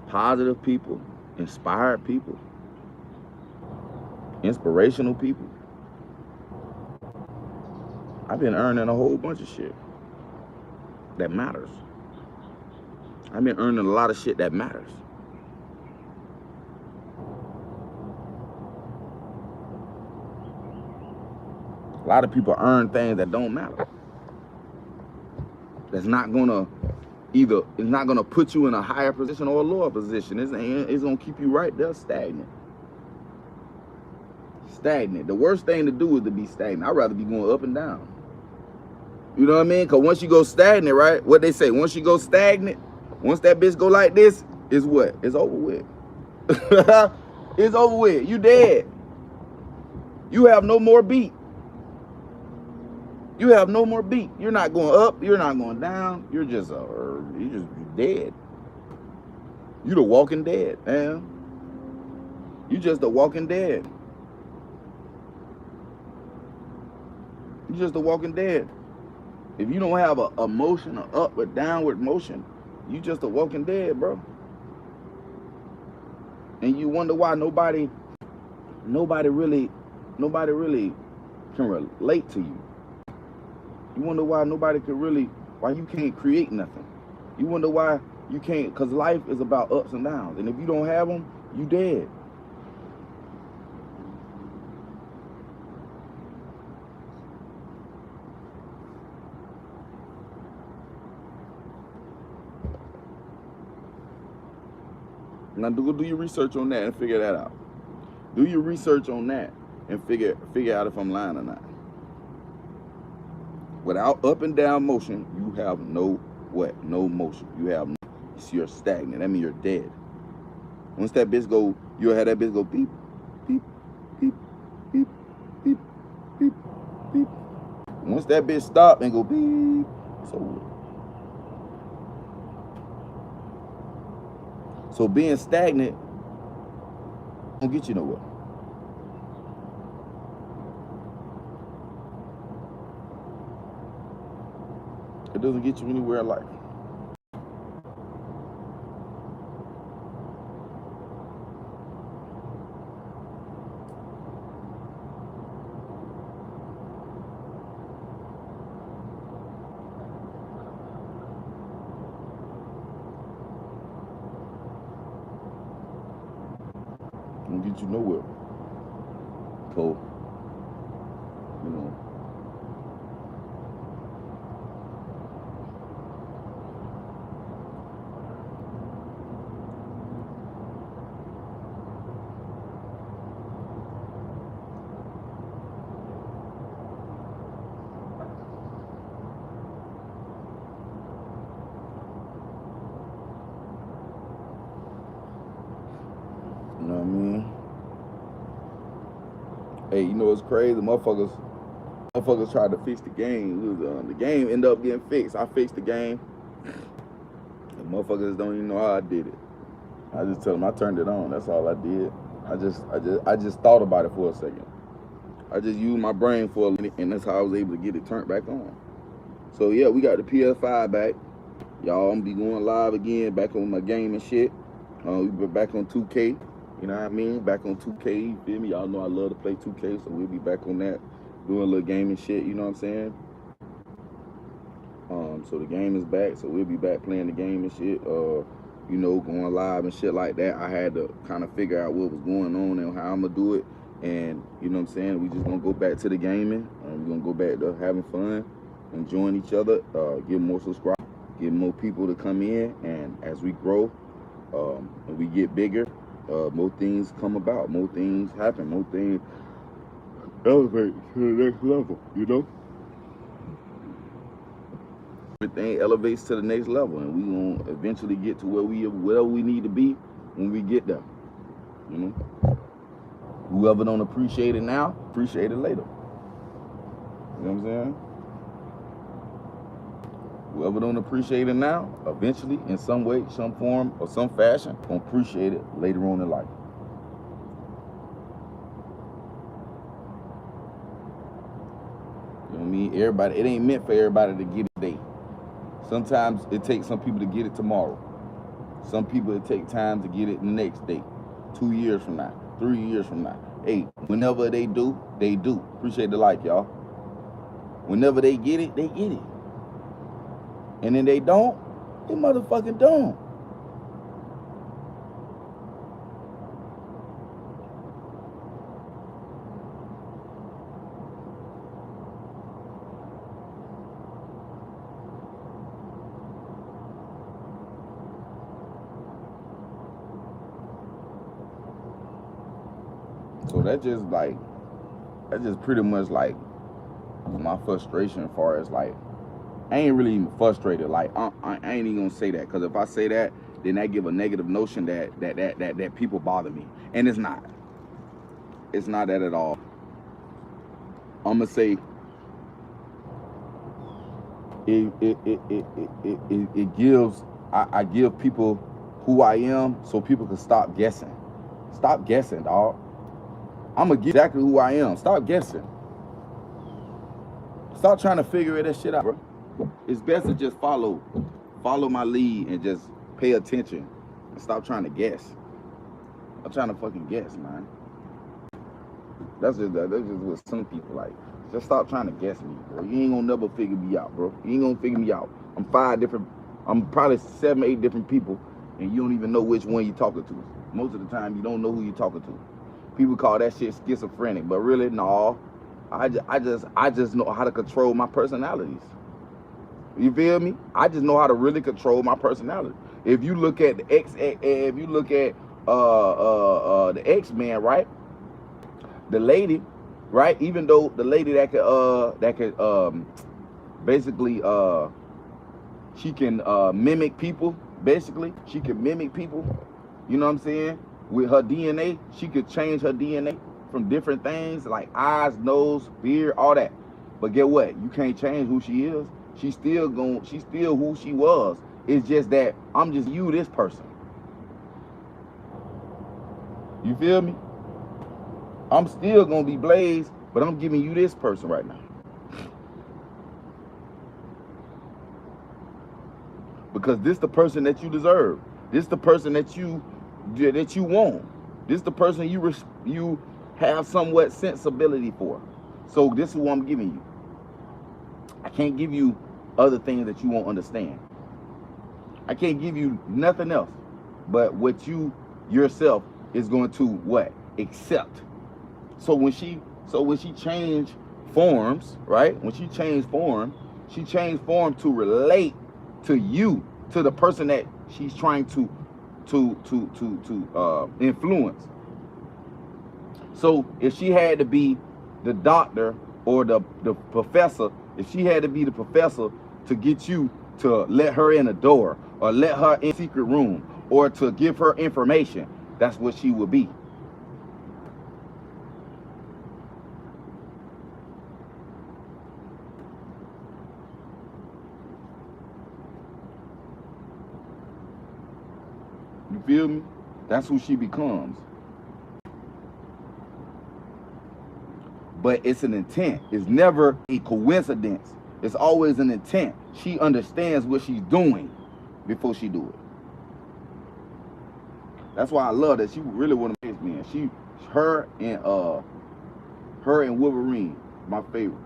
positive people, inspired people, inspirational people. I've been earning a whole bunch of shit that matters. I've been earning a lot of shit that matters. A lot of people earn things that don't matter. That's not gonna it's not gonna put you in a higher position or a lower position. It's gonna keep you right there stagnant. Stagnant. The worst thing to do is to be stagnant. I'd rather be going up and down. You know what I mean? Because once you go stagnant, right? What they say, once you go stagnant, once that bitch go like this, it's what? It's over with. It's over with. You dead. You have no more beat. You have no more beat. You're not going up. You're not going down. You're just dead. You the walking dead, man. You just the walking dead. You just the walking dead. If you don't have a motion, an up or downward motion, you just a walking dead, bro. And you wonder why nobody really can relate to you. You wonder why why you can't create nothing. You wonder why you can't, because life is about ups and downs. And if you don't have them, you dead. Now do your research on that and figure that out. Do your research on that and figure out if I'm lying or not. Without up and down motion, you have no motion. You're stagnant. That means you're dead. Once that bitch go, you'll have that bitch go beep, beep, beep, beep, beep, beep, beep. Once that bitch stop and go beep, it's over. So being stagnant won't get you nowhere. It doesn't get you anywhere in life. It won't get you nowhere. So, you know. Hey, you know what's crazy? Motherfuckers tried to fix the game. The game ended up getting fixed. I fixed the game. And motherfuckers don't even know how I did it. I just tell them I turned it on. That's all I did. I just thought about it for a second. I just used my brain for a minute, and that's how I was able to get it turned back on. So yeah, we got the PS5 back. Y'all, I'm gonna be going live again, back on my game and shit. We be back on 2K. You know what I mean? Back on 2K. You feel me? Y'all know I love to play 2K, so we'll be back on that, doing a little game and shit. You know what I'm saying? So the game is back, so we'll be back playing the game and shit. You know, going live and shit like that. I had to kind of figure out what was going on and how I'm gonna do it. And you know what I'm saying? We just gonna go back to the gaming. We're gonna go back to having fun, enjoying each other, get more subscribers, get more people to come in, and as we grow, and we get bigger, more things come about, more things happen, more things elevate to the next level, you know? Everything elevates to the next level, and we gonna eventually get to where we need to be when we get there. You know, whoever don't appreciate it now, appreciate it later. You know what I'm saying? Whoever don't appreciate it now, eventually, in some way, some form, or some fashion, gonna appreciate it later on in life. You know what I mean? Everybody, it ain't meant for everybody to get it today. Sometimes it takes some people to get it tomorrow. Some people it take time to get it the next day, 2 years from now, 3 years from now. Hey, whenever they do, they do. Appreciate the like, y'all. Whenever they get it, they get it. And then they don't, they motherfucking don't. So that's just pretty much like my frustration as far as like, I ain't really even frustrated. Like I ain't even gonna say that, because if I say that, then that give a negative notion that people bother me, and it's not. It's not that at all. I'm gonna say it gives. I give people who I am so people can stop guessing. Stop guessing, dog. I'm gonna give exactly who I am. Stop guessing. Stop trying to figure that shit out, bro. It's best to just follow my lead and just pay attention and stop trying to guess. I'm trying to fucking guess, man. That's just what some people like. Just stop trying to guess me, bro. You ain't gonna never figure me out, bro. You ain't gonna figure me out. I'm probably 7, 8 different people, and you don't even know which one you're talking to. Most of the time, you don't know who you're talking to. People call that shit schizophrenic, but really, no. I just know how to control my personalities. You feel me? I just know how to really control my personality. If you look at the X-Men, right? The lady, right? Even though the lady that could basically she can mimic people. Basically, she can mimic people. You know what I'm saying? With her DNA, she could change her DNA from different things like eyes, nose, beard, all that. But get what? You can't change who she is. She's still who she was. It's just that I'm just you, this person. You feel me? I'm still gonna be Blaze, but I'm giving you this person right now. Because this the person that you deserve. This the person that you want. This the person you have somewhat sensibility for. So this is what I'm giving you. I can't give you other things that you won't understand. I can't give you nothing else but what you yourself is going to what? Accept. So when she changed forms, right? When she changed form to relate to you, to the person that she's trying to influence. So if she had to be the doctor or the professor, if she had to be the professor to get you to let her in a door or let her in a secret room or to give her information, that's what she would be. You feel me? That's who she becomes. But it's an intent. It's never a coincidence. It's always an intent. She understands what she's doing before she do it. That's why I love that. She really want to make me. Her and Wolverine, my favorite.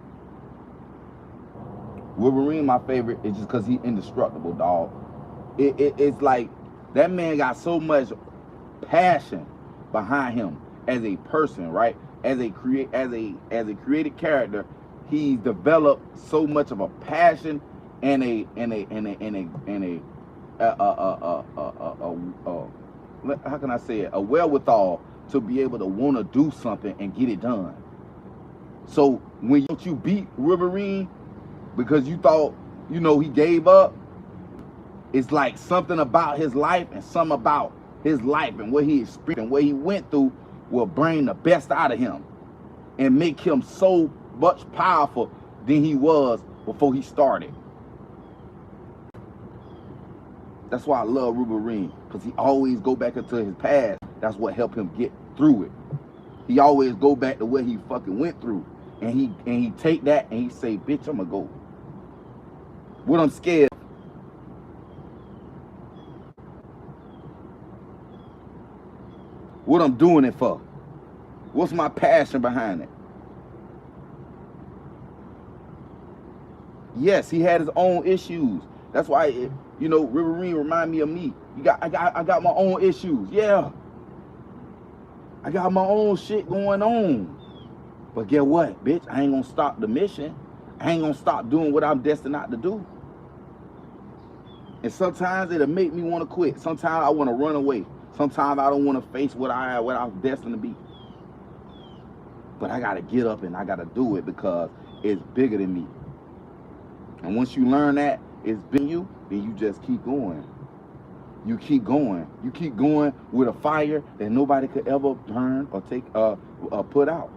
Wolverine, my favorite, is just because he indestructible, dog. It's like that man got so much passion behind him as a person, right? As a created character, he's developed so much of a passion and how can I say it? A wherewithal to be able to want to do something and get it done. So when you beat Wolverine because you thought, he gave up, it's like something about his life and something about his life and what he experienced and what he went through will bring the best out of him and make him so much powerful than he was before he started. That's why I love Wolverine, because he always go back into his past. That's what helped him get through it. He always go back to what he fucking went through. And he take that and he say, bitch, I'ma go. What I'm scared of. What I'm doing it for. What's my passion behind it? Yes, he had his own issues. That's why, Wolverine remind me of me. I got my own issues. Yeah. I got my own shit going on. But get what, bitch? I ain't gonna stop the mission. I ain't gonna stop doing what I'm destined not to do. And sometimes it'll make me want to quit. Sometimes I want to run away. Sometimes I don't want to face what I'm destined to be. But I gotta get up and I gotta do it because it's bigger than me. And once you learn that it's bigger than you, then you just keep going. You keep going. You keep going with a fire that nobody could ever burn or put out.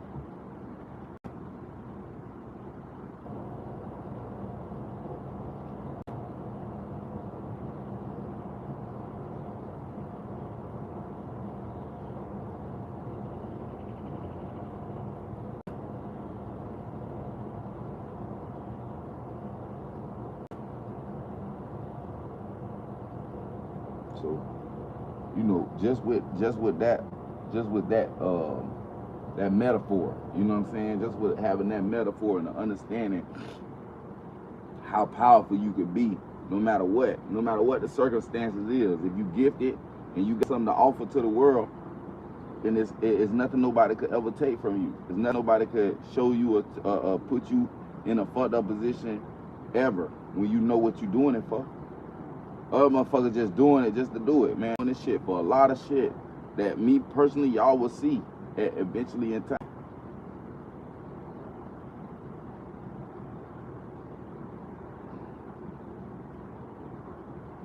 So, just with that metaphor, you know what I'm saying? Just with having that metaphor and the understanding how powerful you could be, no matter what the circumstances is. If you gifted and you got something to offer to the world, then it's nothing nobody could ever take from you. It's nothing nobody could show you or put you in a fucked up position ever when you know what you're doing it for. Other motherfuckers just doing it just to do it, man. Doing this shit for a lot of shit that me personally, y'all will see eventually in time.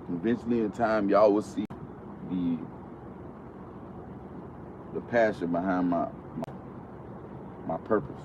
Eventually in time, y'all will see the passion behind my purpose.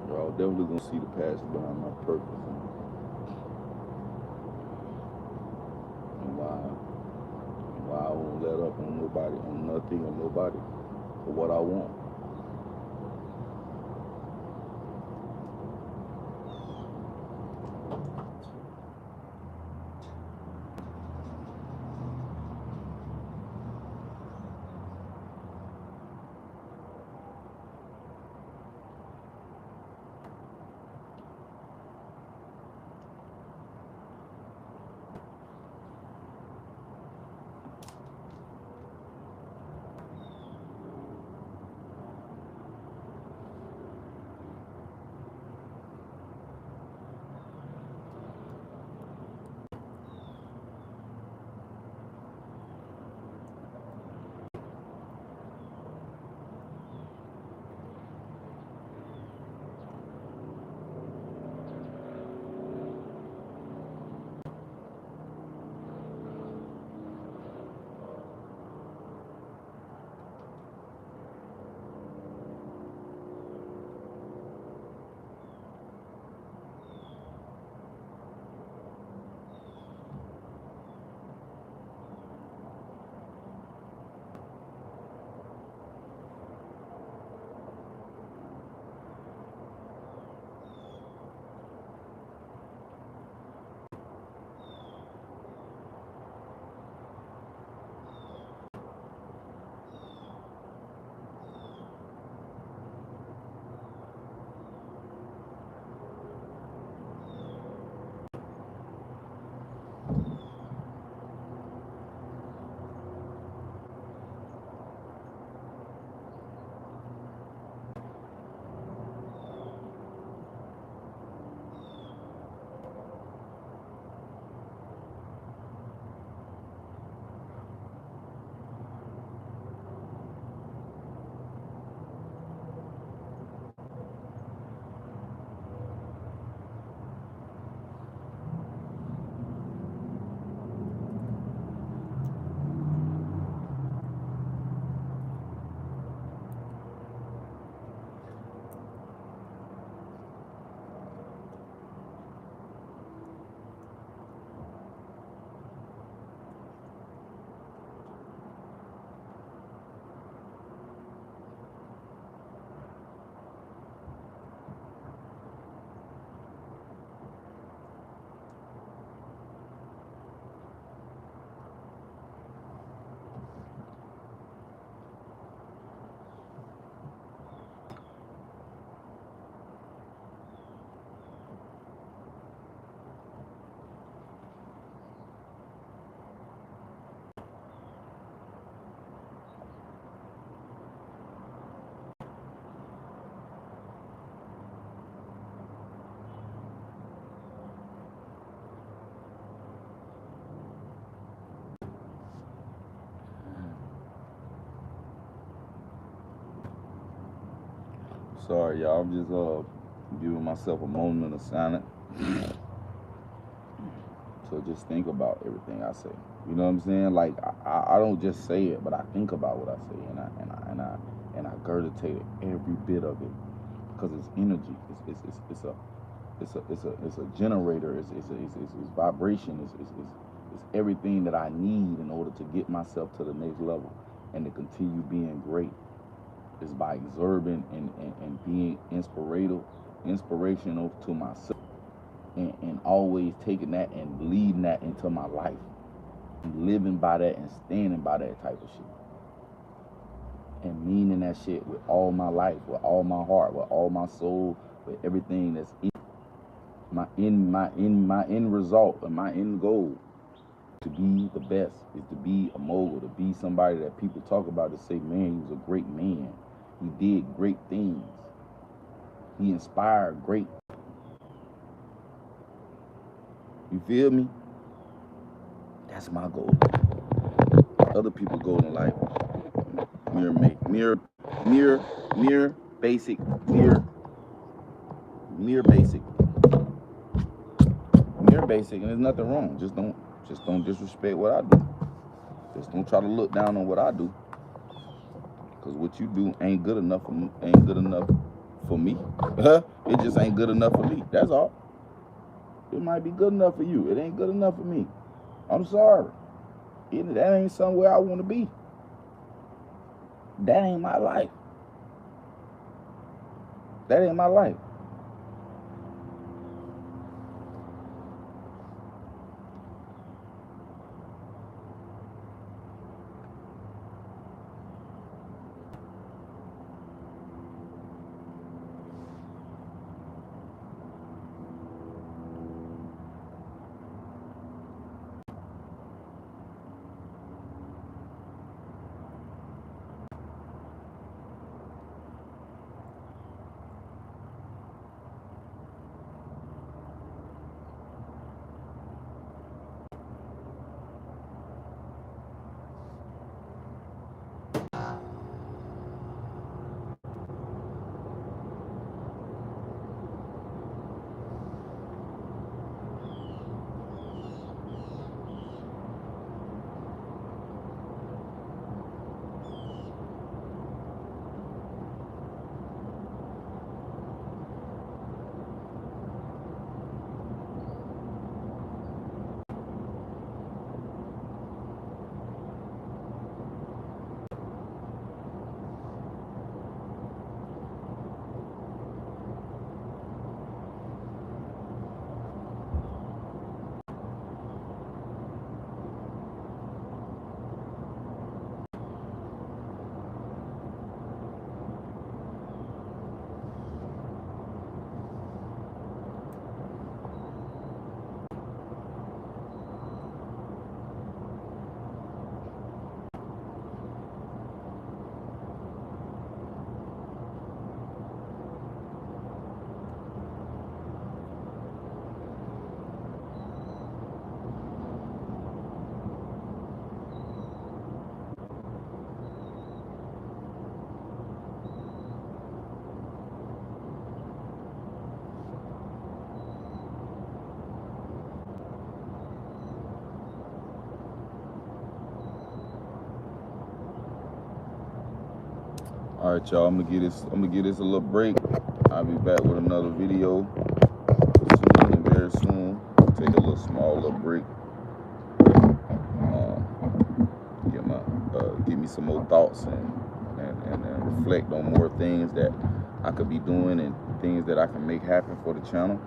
Y'all definitely gonna see the passion behind my purpose and why I won't let up on nobody, on nothing or nobody for what I want. Sorry, y'all. I'm just giving myself a moment of silence. So just think about everything I say. You know what I'm saying? Like I don't just say it, but I think about what I say, and I regurgitate every bit of it because it's energy. It's a generator. It's vibration. It's everything that I need in order to get myself to the next level and to continue being great. Is by observing and being inspirational to myself, and always taking that and leading that into my life, and living by that and standing by that type of shit, and meaning that shit with all my life, with all my heart, with all my soul, with everything that's in my end result and my end goal. To be the best is to be a mogul, to be somebody that people talk about, to say, man, he was a great man. He did great things. He inspired great. You feel me? That's my goal. Other people goal in life, mere basic, and there's nothing wrong. Just don't disrespect what I do. Just don't try to look down on what I do. Cause what you do ain't good enough for me. It just ain't good enough for me. That's all. It might be good enough for you. It ain't good enough for me. I'm sorry. That ain't somewhere I want to be. That ain't my life. That ain't my life. All right, y'all. I'm gonna give this a little break. I'll be back with another video soon and very soon. Take a small little break. Give me some more thoughts and reflect on more things that I could be doing and things that I can make happen for the channel.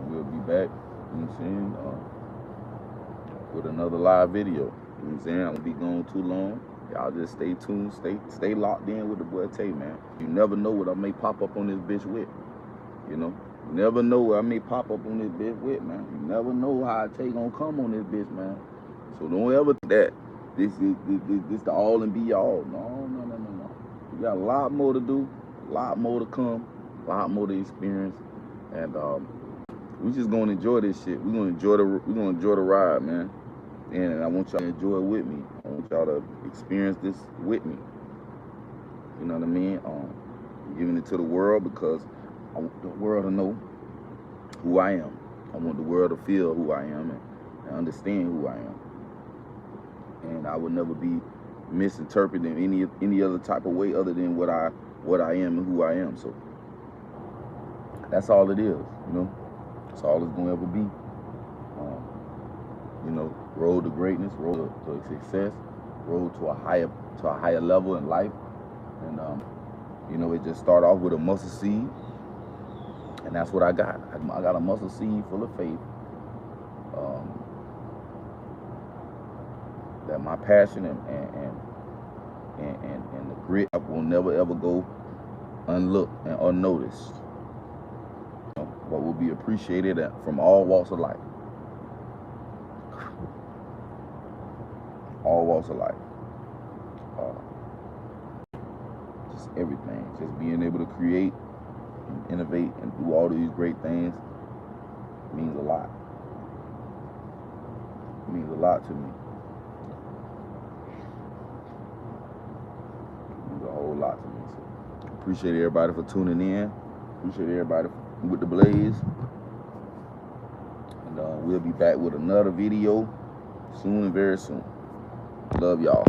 We'll be back, you know what I'm saying, with another live video. You know what I'm saying? I won't be gone too long. Y'all just stay tuned, stay locked in with the boy Tay, man. You never know what I may pop up on this bitch with. You know? You never know what I may pop up on this bitch with, man. You never know how Tay gonna come on this bitch, man. So don't ever think that this the all and be all. No. We got a lot more to do, a lot more to come, a lot more to experience, and we just gonna enjoy this shit. We're gonna enjoy the ride, man. And I want y'all to enjoy it with me. I want y'all to experience this with me. You know what I mean? giving it to the world because I want the world to know who I am. I want the world to feel who I am and understand who I am. And I would never be misinterpreted in any other type of way other than what I am and who I am. So that's all it is, you know. That's all it's gonna ever be. You know, road to greatness, road to success, road to a higher level in life. And you know, it just started off with a mustard seed, and that's what I got. I got a mustard seed full of faith. That my passion and the grit will never ever go unlooked and unnoticed, you know, but will be appreciated from all walks of life. All walks of life. Just everything. Just being able to create and innovate and do all these great things means a lot. It means a lot to me. It means a whole lot to me. So appreciate everybody for tuning in. Appreciate everybody with the Blaze. And we'll be back with another video soon and very soon. Love y'all.